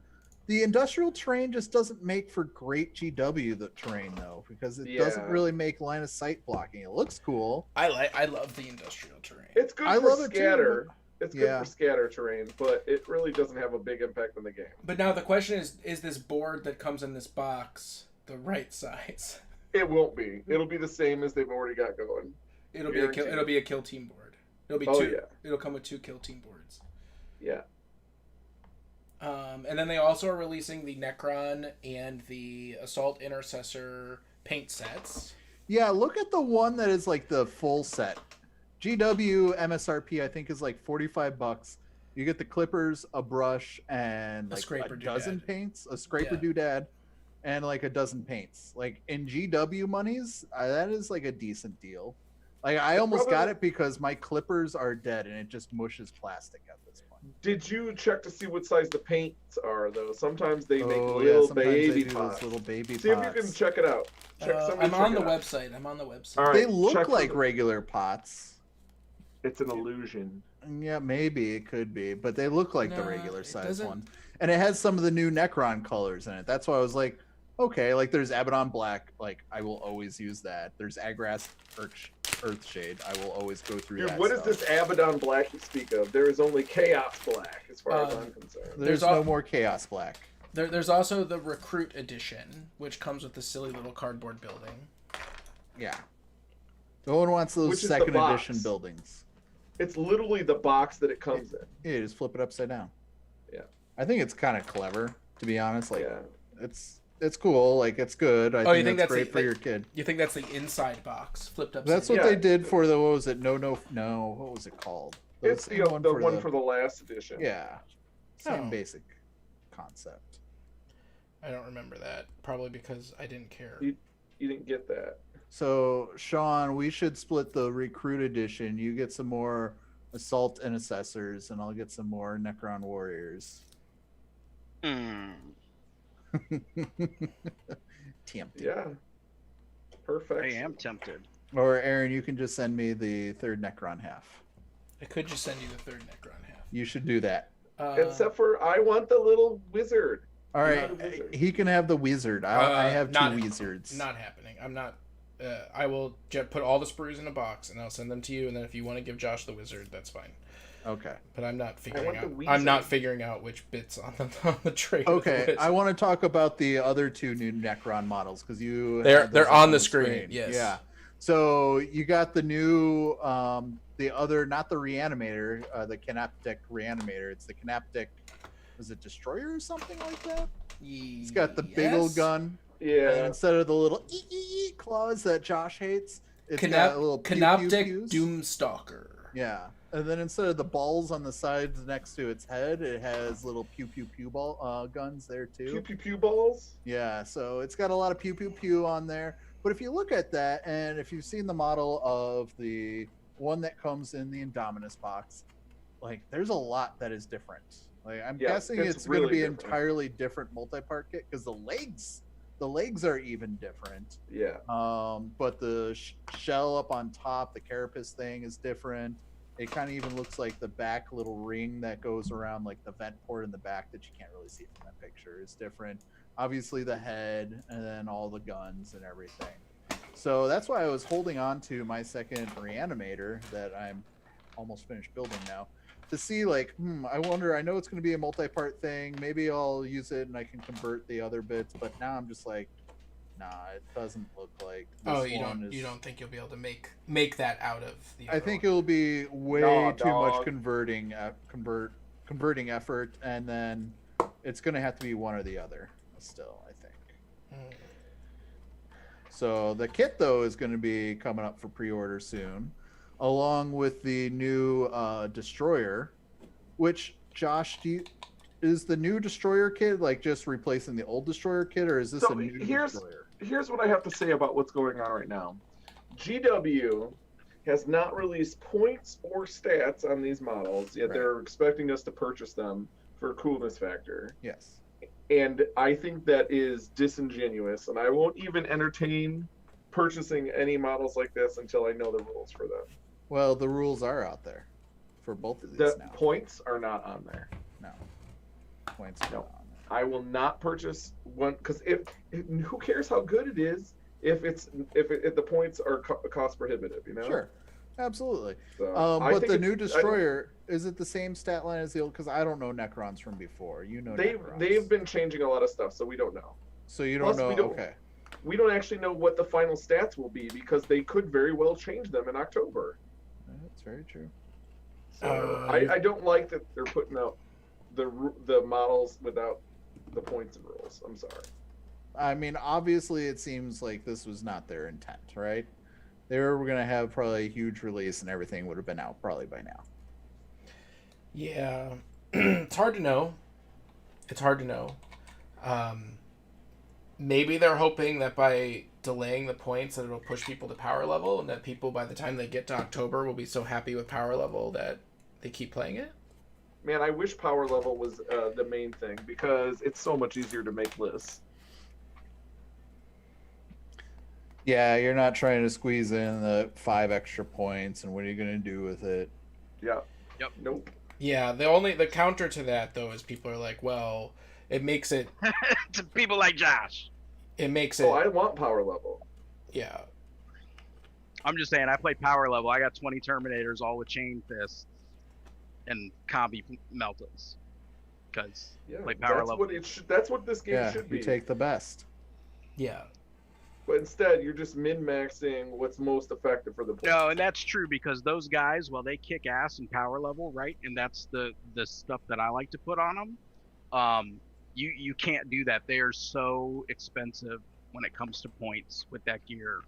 The industrial terrain just doesn't make for great GW the terrain though, because it doesn't really make line of sight blocking. It looks cool. I love the industrial terrain. It's good I for love it too. scatter. It's good for scatter terrain, but it really doesn't have a big impact on the game. But now the question is this board that comes in this box the right size? It won't be. It'll be the same as they've already got going. It'll be a kill team board. It'll be It'll come with 2 kill team boards. Yeah. And then they also are releasing the Necron and the Assault Intercessor paint sets. Yeah, look at the one that is like the full set. GW MSRP I think is like $45. You get the clippers, a brush, and like a dozen paints, a scraper doodad, and like a dozen paints. Like in GW monies, that is like a decent deal. Like I almost got it because my clippers are dead and it just mushes plastic at this point. Did you check to see what size the paints are though? Sometimes they make little baby pots. Little baby see pots. if you can check it out. I'm on the website. All right, they look like regular pots. It's an illusion. Yeah, maybe it could be, but they look like the regular size one. And it has some of the new Necron colors in it. That's why I was like, okay, like there's Abaddon Black, like I will always use that. There's Agras Earthshade, I will always go through that. Dude, what is this Abaddon Black you speak of? There is only Chaos Black as far as I'm concerned. There's no more Chaos Black. There's also the Recruit Edition, which comes with the silly little cardboard building. Yeah. No one wants those second edition buildings. It's literally the box that it comes in. Yeah, just flip it upside down. Yeah. I think it's kind of clever, to be honest. Like, it's cool. Like, it's good. I think that's great for your kid. You think that's the inside box flipped upside That's what they did for the, what was it? No. What was it called? It's the one for the last edition. Yeah. Same basic concept. I don't remember that. Probably because I didn't care. You didn't get that. So, Sean, we should split the Recruit Edition. You get some more Assault Intercessors, and I'll get some more Necron Warriors. Tempted. Yeah. Perfect. I am tempted. Or, Aaron, you can just send me the third Necron half. I could just send you the third Necron half. You should do that. Except for, I want the little wizard. All right, he can have the wizard. I have 2 wizards. Not happening. I'm not. I will put all the sprues in a box and I'll send them to you. And then if you want to give Josh the wizard, that's fine. Okay. But I'm not figuring out. I'm not figuring out which bits on the tray. Okay, I want to talk about the other 2 new Necron models because they're on the screen. Yes. Yeah. So you got the new the other, not the Reanimator, the Canaptic Reanimator. It's the Canaptic. Was it Destroyer or something like that? It's got the big old gun. Yeah. And instead of the little claws that Josh hates, it's got a little Canoptic Doomstalker. Yeah. And then instead of the balls on the sides next to its head, it has little pew ball guns there too. Pew balls? Yeah. So it's got a lot of pew on there. But if you look at that, and if you've seen the model of the one that comes in the Indominus box, like there's a lot that is different. Like I'm guessing it's really going to be an entirely different multi-part kit because the legs are even different. Yeah. But the shell up on top, the carapace thing is different. It kind of even looks like the back little ring that goes around like the vent port in the back that you can't really see from that picture is different. Obviously the head and then all the guns and everything. So that's why I was holding on to my second Reanimator that I'm almost finished building now. To see like, I wonder, I know it's going to be a multi-part thing. Maybe I'll use it and I can convert the other bits. But now I'm just like, nah, it doesn't look like this you don't think you'll be able to make that out of the other I think one? It'll be way too much converting effort. And then it's going to have to be one or the other still, I think. So the kit, though, is going to be coming up for pre-order soon. along with the new destroyer, which Josh, is the new destroyer kit like just replacing the old destroyer kit, or is this So a new destroyer? here's what I have to say about what's going on right now. GW has not released points or stats on these models, yet Right. they're expecting us to purchase them for coolness factor. Yes. And I think that is disingenuous, and I won't even entertain purchasing any models like this until I know the rules for them. Well, the rules are out there for both of these The now. points are not on there. No. Points are No. not on there. I will not purchase one because who cares how good it is if the points are cost prohibitive, you know? Sure. Absolutely. So, But the new destroyer, is it the same stat line as the old? Because I don't know Necrons from before. You know Necrons. They've been changing a lot of stuff, so we don't know. So you don't Plus, know. we don't- Okay. We don't actually know what the final stats will be because they could very well change them in October. That's very true. So I don't like that they're putting out the models without the points and rules. I'm sorry. I mean, obviously, it seems like this was not their intent, right? They were going to have probably a huge release and everything would have been out probably by now. Yeah, it's hard to know. It's hard to know. Maybe they're hoping that by delaying the points that it'll push people to power level, and that people by the time they get to October will be so happy with power level that they keep playing it. Man, I wish power level was the main thing because it's so much easier to make lists. Yeah, you're not trying to squeeze in the 5 extra points, and what are you going to do with it? Yeah. Yep. Nope. Yeah, the counter to that though is people are like, well, it makes it To people like Josh. it makes it Oh, I want power level. yeah. I'm just saying, I play power level. I got 20 Terminators, all with chain fists and combi meltas. Because Yeah, play power that's level. what it should. That's what this game Yeah, should be. you take the best. Yeah. But instead, you're just min-maxing what's most effective for the points. No, and that's true because those guys, well, they kick ass in power level, right? And that's the stuff that I like to put on them. You can't do that. They are so expensive when it comes to points with that gear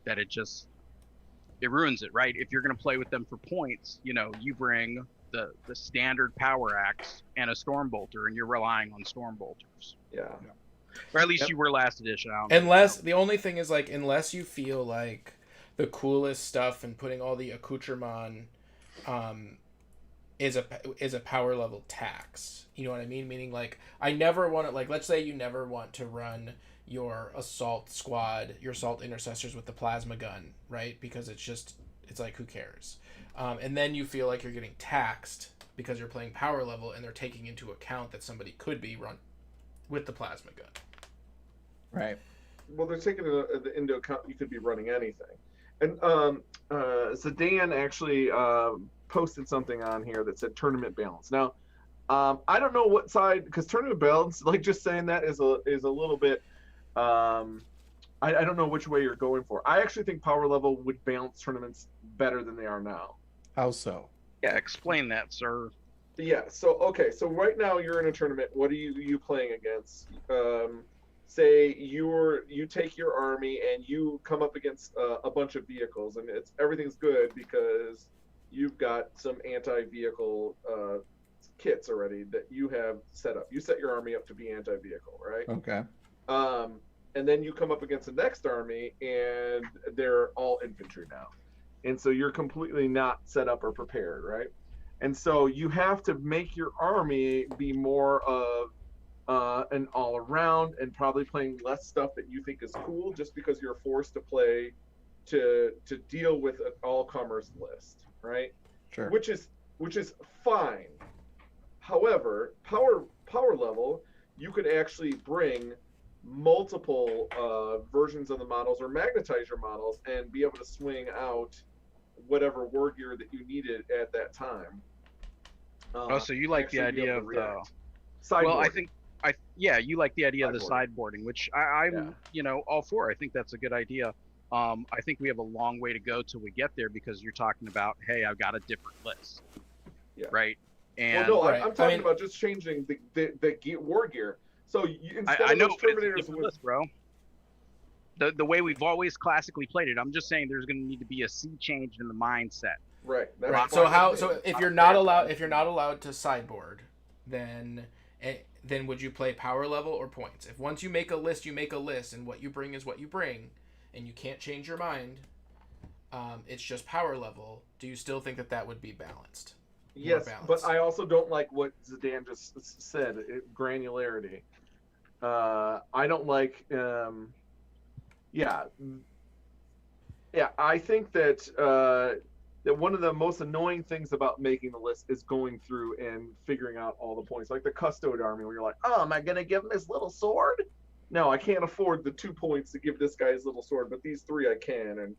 that it ruins it, right? If you're gonna play with them for points, you bring the standard power axe and a Stormbolter, and you're relying on Stormbolters. Yeah. Or at least Yep. you were last edition. I don't know. Unless the only thing is like unless you feel like the coolest stuff and putting all the accoutrement is a power level tax. You know what I mean? Meaning like I never want to like let's say you never want to run your assault squad, your assault intercessors with the plasma gun, right? Because it's like who cares? And then you feel like you're getting taxed because you're playing power level and they're taking into account that somebody could be run with the plasma gun. Right. Well, they're taking it into account you could be running anything. And so Dan actually posted something on here that said tournament balance. Now, I don't know what side, because tournament balance, like just saying that is a little bit, I don't know which way you're going for. I actually think power level would balance tournaments better than they are now. How so? Yeah, explain that, sir. Yeah. So okay. So right now you're in a tournament. What are you playing against? Say you take your army and you come up against a bunch of vehicles, and everything's good because you've got some anti-vehicle kits already that you have set up. You set your army up to be anti-vehicle, right? Okay. And then you come up against the next army, and they're all infantry now, and so you're completely not set up or prepared, right? And so you have to make your army be more of an all-around and probably playing less stuff that you think is cool just because you're forced to play to deal with an all-comers list, right? Sure. Which is fine. However, power level, you could actually bring multiple versions of the models or magnetize your models and be able to swing out whatever war gear that you needed at that time. So you like the actually be idea able to of the react. well, I Sideboarding. think you like the idea of the sideboarding, which I'm all for. I think that's a good idea. I think we have a long way to go till we get there because you're talking about, hey, I've got a different list, right? And well, no, Right. I'm talking about just changing the war gear. So instead I of know, those but it's a Terminators different with list, bro. the way we've always classically played it. I'm just saying there's going to need to be a sea change in the mindset. Right. That's Right. fine. So if you're not allowed to sideboard, then would you play power level or points? If once you make a list, and what you bring is what you bring, and you can't change your mind, it's just power level. Do you still think that would be balanced? Yes, but I also don't like what Zidane just said. Granularity. I don't like. I think that that one of the most annoying things about making the list is going through and figuring out all the points. Like the Custode army, where you're like, oh, am I gonna give him his little sword? No, I can't afford the 2 points to give this guy his little sword, but these 3 I can, and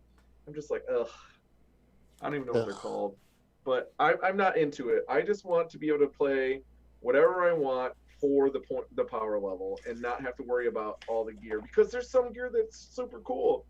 I'm just like, ugh. I don't even know what they're called. But I'm not into it. I just want to be able to play whatever I want for the power level and not have to worry about all the gear, because there's some gear that's super cool.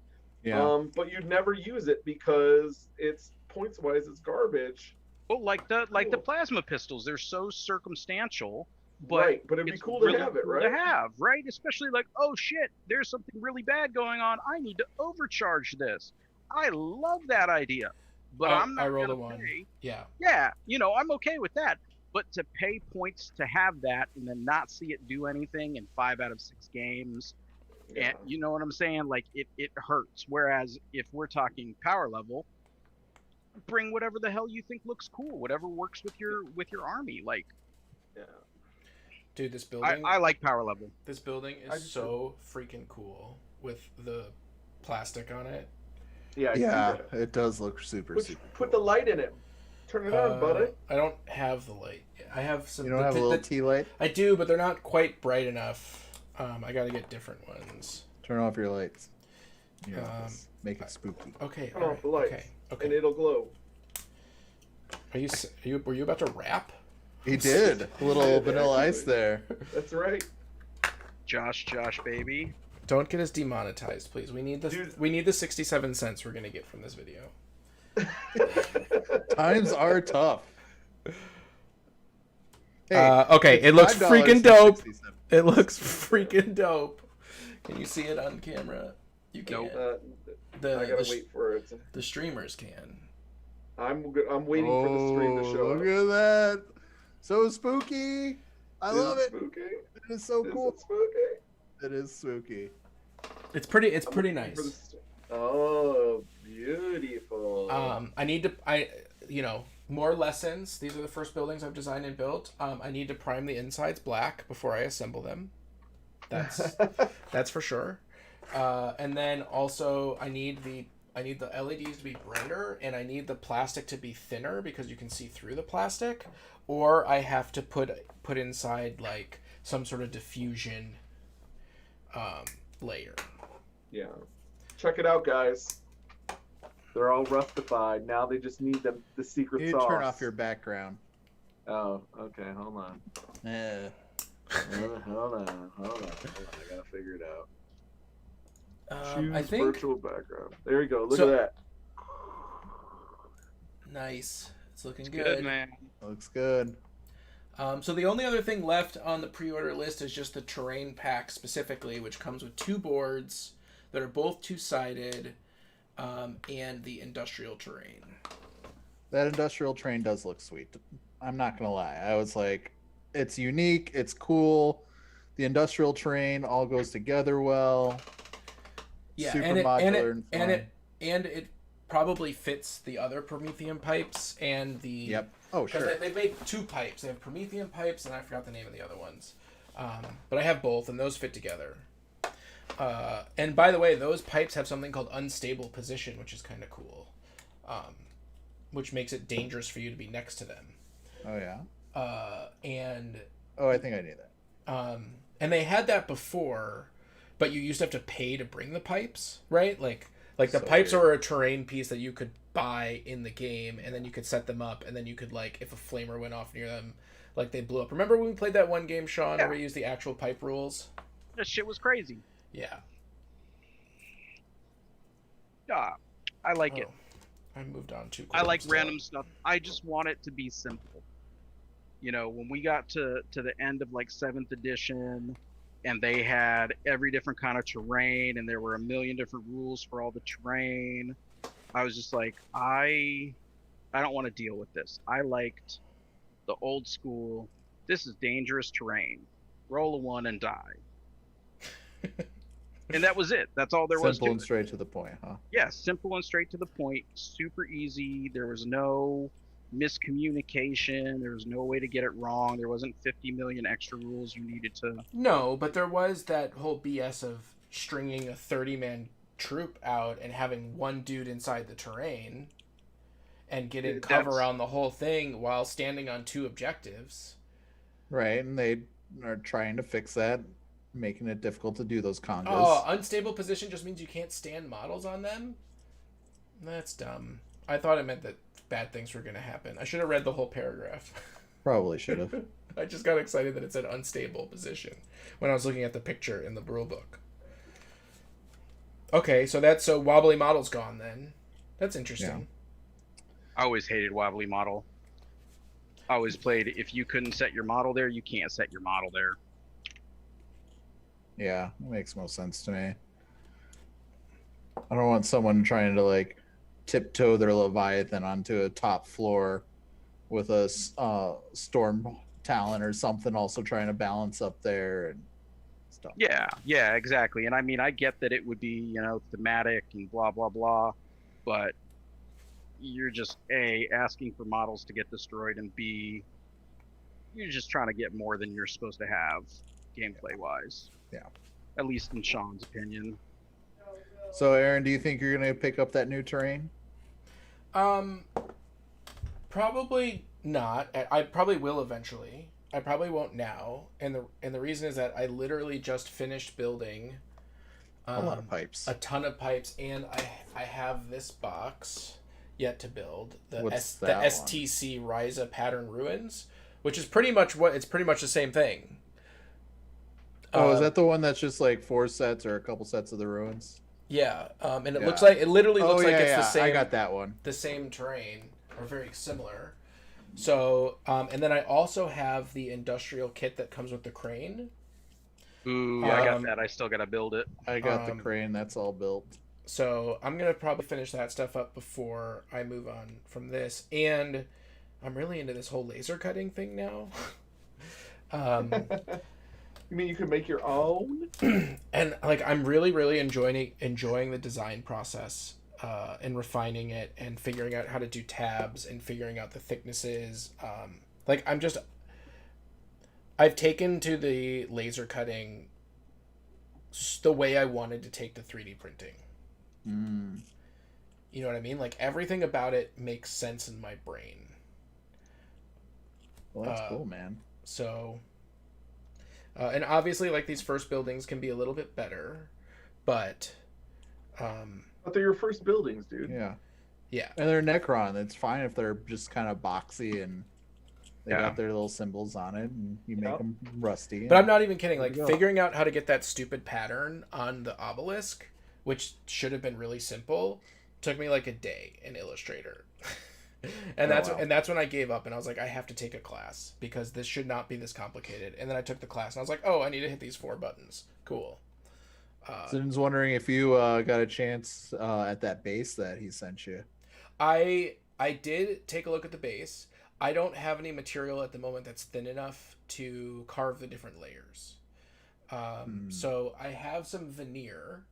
Yeah. But you'd never use it because it's points wise it's garbage. Well, like the plasma pistols, they're so circumstantial. But right, but it'd be cool to have it, right? To have, right? Especially like, oh shit, there's something really bad going on. I need to overcharge this. I love that idea. But I'm not rolled gonna a 1. pay. Yeah. Yeah, I'm okay with that. But to pay points to have that and then not see it do anything in 5 out of 6 games, and you know what I'm saying? Like it hurts. Whereas if we're talking power level, bring whatever the hell you think looks cool, whatever works with your army. Like, dude, this building. I like power level. This building is so freaking cool with the plastic on it. Yeah, it does look super. Put the light in it. Turn it on, buddy. I don't have the light. I have some. You don't have a little tea light? I do, but they're not quite bright enough. I gotta get different ones. Turn off your lights. Make it spooky. Okay. Turn off the lights. Okay. And it'll glow. Were you about to rap? He did. A little Vanilla Ice there. That's right. Josh, baby. Don't get us demonetized, please. We need the 67 cents we're gonna get from this video. Times are tough. Hey, okay, it looks freaking dope. It looks freaking dope. Can you see it on camera? You can't. I gotta wait for it. The streamers can. I'm waiting for the stream to show. Look at that! So spooky. I love it. Spooky. It is so cool. Spooky. It is spooky. It's pretty nice. Oh, beautiful. I need to more lessons. These are the first buildings I've designed and built. I need to prime the insides black before I assemble them. That's for sure. And then also I need the LEDs to be brighter, and I need the plastic to be thinner because you can see through the plastic, or I have to put inside like some sort of diffusion layer. Yeah. Check it out, guys. They're all rustified. Now they just need the secret sauce. Turn off your background. Oh, okay. Hold on. Yeah. Hold on. I gotta figure it out. I think virtual background. There you go. Look at that. Nice. It's looking good, man. Looks good. So the only other thing left on the pre-order list is just the terrain pack specifically, which comes with 2 boards that are both 2-sided, and the industrial terrain. That industrial terrain does look sweet. I'm not gonna lie. I was like, it's unique, it's cool. The industrial terrain all goes together well. Yeah, super modular and it probably fits the other Promethean pipes and the. Yep. Oh, sure. They made 2 pipes. They have Promethean pipes, and I forgot the name of the other ones. But I have both, and those fit together. And by the way, those pipes have something called unstable position, which is kind of cool. Which makes it dangerous for you to be next to them. Oh, yeah? I think I knew that. And they had that before, but you used to have to pay to bring the pipes, right? Like the pipes are a terrain piece that you could buy in the game, and then you could set them up, and then you could, like, if a flamer went off near them, like, they blew up. Remember when we played that one game, Sean, where we used the actual pipe rules? That shit was crazy. Yeah. I like it. I moved on too. I like random stuff. I just want it to be simple. When we got to the end of like 7th edition, and they had every different kind of terrain, and there were a million different rules for all the terrain. I was just like, I don't want to deal with this. I liked the old school. This is dangerous terrain. Roll a 1 and die. And that was it. That's all there was to Simple and it. straight to the point, huh? Yeah, simple and straight to the point. Super easy. There was no miscommunication. There was no way to get it wrong. There wasn't 50 million extra rules you needed to. No, but there was that whole BS of stringing a 30-man troop out and having one dude inside the terrain and getting cover around the whole thing while standing on 2 objectives. Right, and they are trying to fix that, making it difficult to do those congas. Oh, unstable position just means you can't stand models on them? That's dumb. I thought it meant that bad things were going to happen. I should have read the whole paragraph. Probably should have. I just got excited that it said unstable position when I was looking at the picture in the rule book. Okay, so wobbly model's gone then. That's interesting. Yeah. I always hated wobbly model. I always played, if you couldn't set your model there, you can't set your model there. Yeah, it makes most sense to me. I don't want someone trying to like tiptoe their Leviathan onto a top floor with a storm talent or something, also trying to balance up there and stuff. Yeah, exactly. And I mean, I get that it would be, thematic and blah, blah, blah, but you're just A, asking for models to get destroyed, and B, you're just trying to get more than you're supposed to have gameplay wise. Yeah. At least in Sean's opinion. So, Aaron, do you think you're going to pick up that new terrain? Probably not. I probably will eventually. I probably won't now. And the reason is that I literally just finished building A lot of pipes. a ton of pipes, and I have this box yet to build, the STC Ryza Pattern Ruins, which is pretty much the same thing. Oh, is that the one that's just like 4 sets or a couple sets of the ruins? Yeah, and it looks like it's the same. I got that one. The same terrain, or very similar. So, and then I also have the industrial kit that comes with the crane. Ooh, I got that. I still gotta build it. I got the crane. That's all built. So I'm gonna probably finish that stuff up before I move on from this. And I'm really into this whole laser cutting thing now. You mean you can make your own? And like I'm really, really enjoying the design process and refining it and figuring out how to do tabs and figuring out the thicknesses. I've taken to the laser cutting the way I wanted to take to 3D printing. Mm. You know what I mean? Like everything about it makes sense in my brain. Well, that's cool, man. So, and obviously, like these first buildings can be a little bit better, but they're your first buildings, dude. Yeah. Yeah. And they're Necron. It's fine if they're just kind of boxy and they Yeah. got their little symbols on it, and you make them rusty. But I'm not even kidding. There Like you go. figuring out how to get that stupid pattern on the obelisk, which should have been really simple, took me like a day in Illustrator. And that's when I gave up and I was like, I have to take a class because this should not be this complicated. And then I took the class and I was like, oh, I need to hit these 4 buttons. Cool. So I was wondering if you got a chance at that base that he sent you. I did take a look at the base. I don't have any material at the moment that's thin enough to carve the different layers. So I have some veneer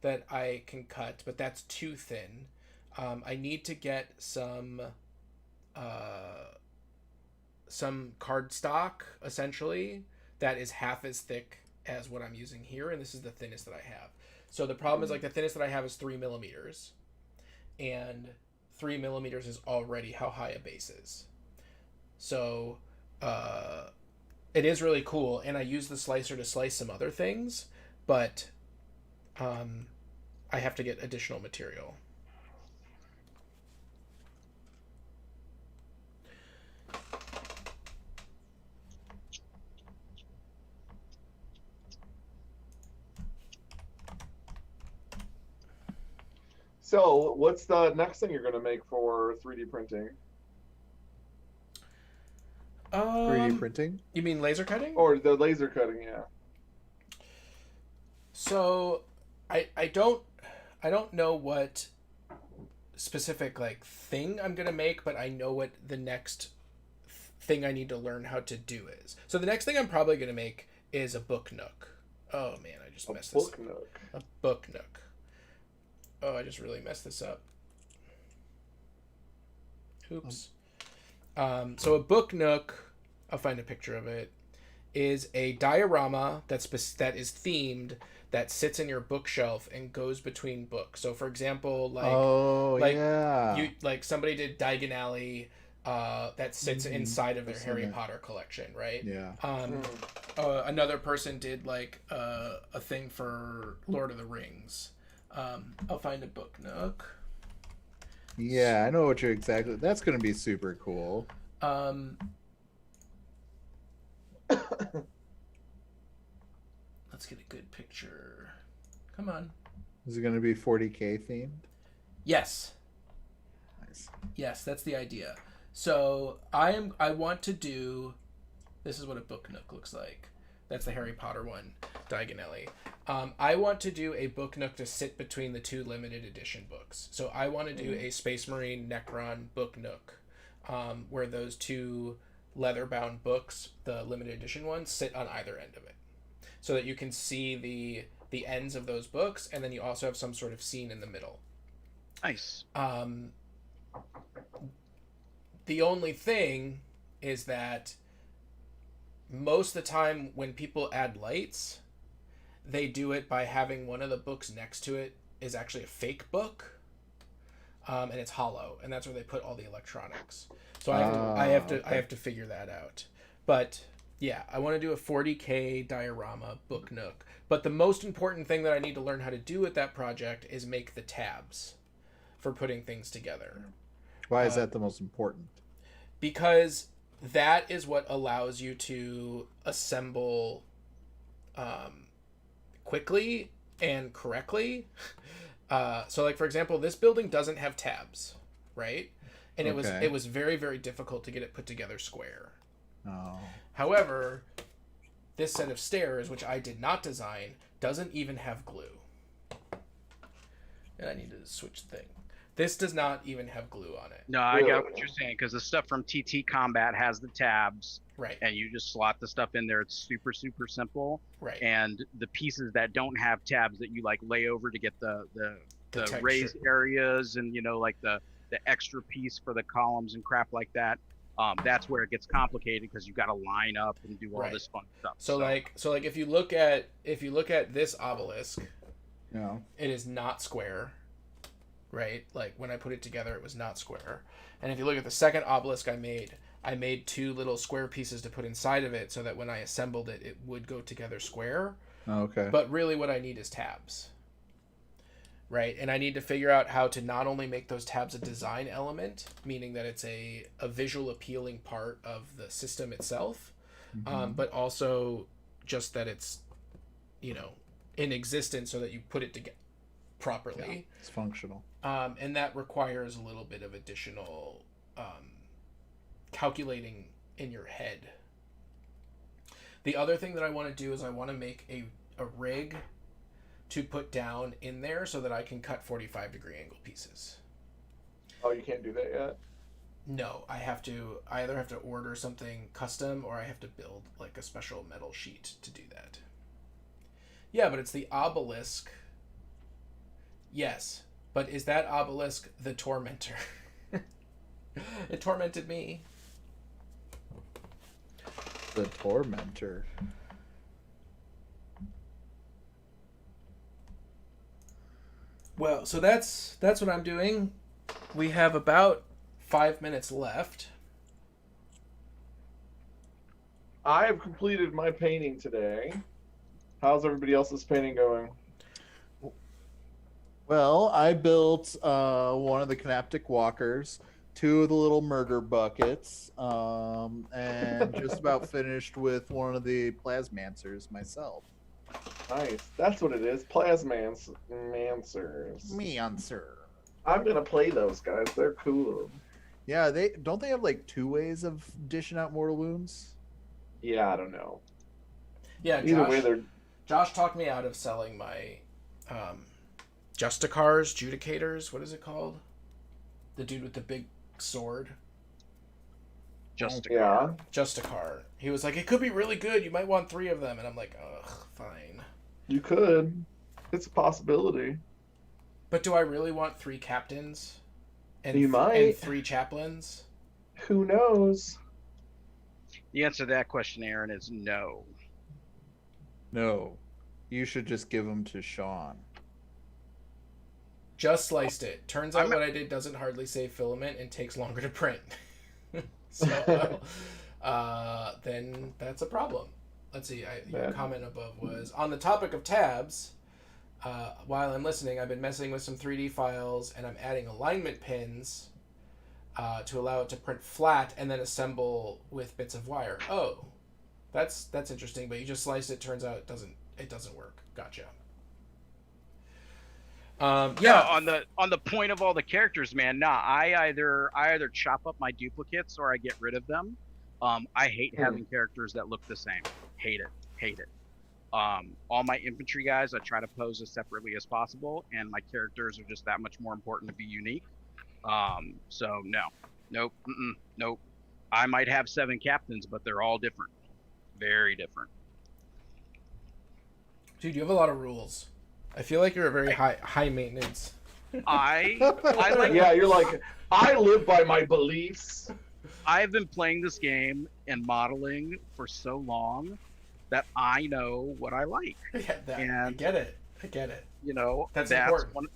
that I can cut, but that's too thin. I need to get some cardstock, essentially, that is half as thick as what I'm using here, and this is the thinnest that I have. So the problem is, like, the thinnest that I have is 3 millimeters, and 3 millimeters is already how high a base is. So it is really cool, and I use the slicer to slice some other things, but I have to get additional material. So, what's the next thing you're going to make for 3D printing? 3D printing? You mean laser cutting? Or the laser cutting, yeah. So, I don't know what specific like thing I'm gonna make, but I know what the next thing I need to learn how to do is. So the next thing I'm probably gonna make is a book nook. Oh man, I just messed this up. Nook. A book nook. Oh, I just really messed this up. Oops. So a book nook, I'll find a picture of it, is a diorama that is themed, that sits in your bookshelf and goes between books. So for example, somebody did Diagon Alley, that sits inside of their Harry Potter collection, right? Yeah. Another person did like a thing for Lord of the Rings. I'll find a book nook. Yeah, I know what you're exactly. That's going to be super cool. Let's get a good picture. Come on. Is it going to be 40K themed? Yes. Nice. Yes, that's the idea. So I want to do. This is what a book nook looks like. That's the Harry Potter one, Diagon Alley. I want to do a book nook to sit between the two limited edition books. So I want to do a Space Marine Necron book nook, where those two leather-bound books, the limited edition ones, sit on either end of it, so that you can see the ends of those books, and then you also have some sort of scene in the middle. Nice. The only thing is that most of the time when people add lights, they do it by having one of the books next to it is actually a fake book, and it's hollow, and that's where they put all the electronics. So I have to figure that out. But yeah, I want to do a 40K diorama book nook. But the most important thing that I need to learn how to do with that project is make the tabs for putting things together. Why is that the most important? Because that is what allows you to assemble quickly and correctly. So like, for example, this building doesn't have tabs, right? And it was very, very difficult to get it put together square. Oh. However, this set of stairs, which I did not design, doesn't even have glue. And I need to switch thing. This does not even have glue on it. No, I got what you're saying, because the stuff from TT Combat has the tabs, right? And you just slot the stuff in there. It's super, super simple, right? And the pieces that don't have tabs that you like lay over to get the raised areas, and like the extra piece for the columns and crap like that. That's where it gets complicated, because you got to line up and do all this fun stuff. So like if you look at this obelisk, yeah, it is not square. Right? Like when I put it together, it was not square. And if you look at the second obelisk I made two little square pieces to put inside of it, so that when I assembled it, it would go together square. Okay. But really what I need is tabs. Right? And I need to figure out how to not only make those tabs a design element, meaning that it's a visual appealing part of the system itself, but also just that it's, in existence, so that you put it together properly. Yeah, it's functional. And that requires a little bit of additional calculating in your head. The other thing that I want to do is I want to make a rig to put down in there, so that I can cut 45-degree angle pieces. Oh, you can't do that yet? No, I either have to order something custom, or I have to build like a special metal sheet to do that. Yeah, but it's the obelisk. Yes, but is that obelisk the tormentor? It tormented me. The tormentor. Well, so that's what I'm doing. We have about 5 minutes left. I have completed my painting today. How's everybody else's painting going? Well, I built one of the Canaptic Walkers, 2 of the little murder buckets, and just about finished with one of the Plasmancers myself. Nice. That's what it is. Plasmancers. Mancer. I'm gonna play those guys. They're cool. Yeah, they have like 2 ways of dishing out mortal wounds? Yeah, I don't know. Yeah, Either way, they're Josh talked me out of selling my Justicars, Judicators. What is it called? The dude with the big sword. Yeah. Justicar. He was like, it could be really good. You might want 3 of them. And I'm like, ugh, fine. You could. It's a possibility. But do I really want 3 captains? And You might. And 3 chaplains? Who knows? The answer to that question, Aaron, is no. No. You should just give them to Sean. Just sliced it. Turns out what I did doesn't hardly save filament and takes longer to print. So, then that's a problem. Let's see. Your comment above was, on the topic of tabs, while I'm listening, I've been messing with some 3D files, and I'm adding alignment pins to allow it to print flat and then assemble with bits of wire. Oh, that's interesting. But you just sliced it. Turns out it doesn't work. Gotcha. Yeah, on the point of all the characters, man. Nah, I either chop up my duplicates or I get rid of them. I hate having characters that look the same. Hate it. All my infantry guys, I try to pose as separately as possible, and my characters are just that much more important to be unique. So no, nope. I might have 7 captains, but they're all different, very different. Dude, you have a lot of rules. I feel like you're a very high maintenance. I like. Yeah, you're like, I live by my beliefs. I've been playing this game and modeling for so long that I know what I like. Yeah, I get it. You know, that's important.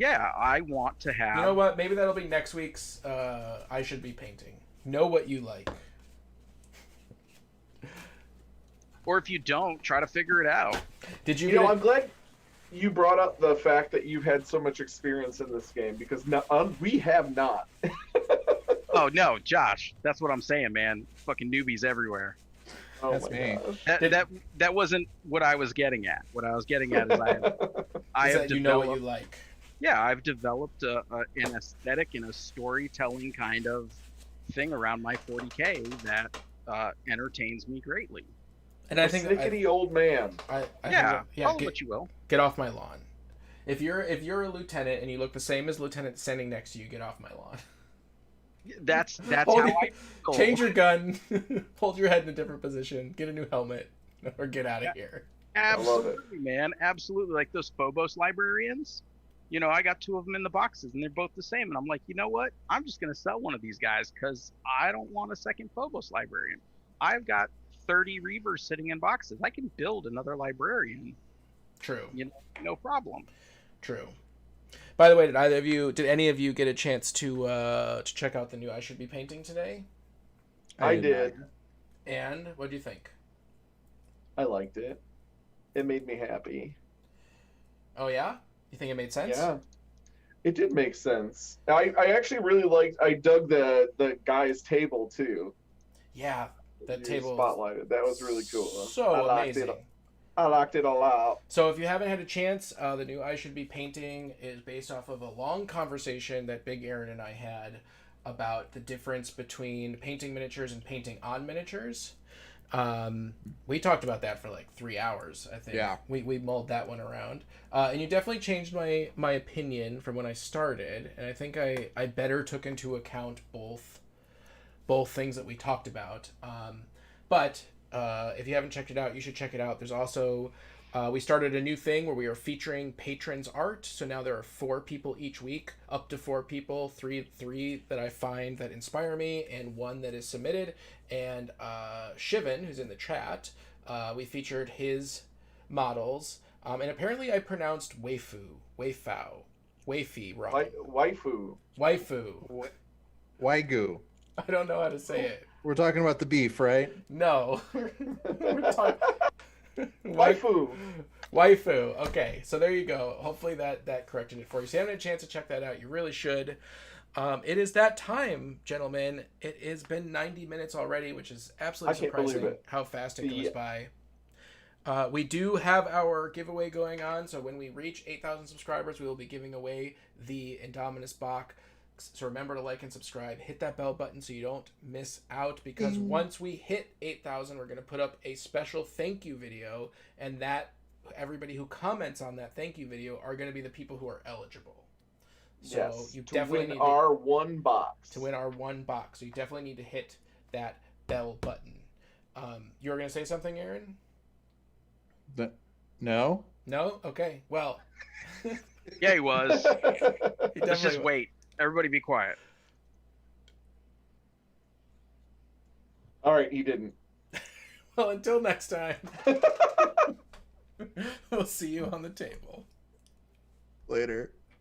I want to have. You know what? Maybe that'll be next week's I Should Be Painting. Know what you like. Or if you don't, try to figure it out. Did you? You know, I'm glad you brought up the fact that you've had so much experience in this game, because we have not. Oh no, Josh, that's what I'm saying, man. Fucking newbies everywhere. Oh That's my me. gosh. That wasn't what I was getting at. What I was getting at is I have you know what you like. Yeah, I've developed an aesthetic and a storytelling kind of thing around my 40K that entertains me greatly. And I think snickety old man. Call it what you will. Get off my lawn. If you're a lieutenant and you look the same as lieutenant standing next to you, get off my lawn. That's how I feel. Change your gun, hold your head in a different position, get a new helmet, or get out of here. Absolutely, man. Absolutely. Like those Phobos librarians. You know, I got 2 of them in the boxes, and they're both the same. And I'm like, you know what? I'm just going to sell one of these guys because I don't want a second Phobos librarian. I've got 30 Reavers sitting in boxes. I can build another librarian. True. You know, no problem. True. By the way, did any of you get a chance to check out the new I Should Be Painting today? I did. And what do you think? I liked it. It made me happy. Oh yeah? You think it made sense? Yeah. It did make sense. I actually really I dug the guy's table too. Yeah, that table spotlighted. That was really cool. So amazing. I liked it a lot. So if you haven't had a chance, the new I Should Be Painting is based off of a long conversation that Big Aaron and I had about the difference between painting miniatures and painting on miniatures. We talked about that for like 3 hours, I think. Yeah. We mulled that one around. And you definitely changed my opinion from when I started, and I think I better took into account both things that we talked about. But if you haven't checked it out, you should check it out. There's also we started a new thing where we are featuring patrons' art. So now there are 4 people each week, up to 4 people, three that I find that inspire me, and 1 that is submitted. And Shivan, who's in the chat, we featured his models. And apparently I pronounced waifi wrong. Waifu. Wagyu. I don't know how to say it. We're talking about the beef, right? No. We're talking... Waifu. Okay, so there you go. Hopefully that corrected it for you. So you haven't had a chance to check that out, you really should. It is that time, gentlemen. It has been 90 minutes already, which is absolutely surprising how fast it goes by. We do have our giveaway going on, so when we reach 8,000 subscribers, we will be giving away the Indominus Bach. So remember to like and subscribe. Hit that bell button so you don't miss out, because once we hit 8,000, we're going to put up a special thank you video, and that everybody who comments on that thank you video are going to be the people who are eligible. So yes, you to definitely win need our one box. to win our one box. So you definitely need to hit that bell button. You were going to say something, Aaron? No. No? Okay. Well, Yeah, he was. he Let's just definitely- wait. Everybody be quiet. All right, he didn't. Well, until next time, we'll see you on the table. Later.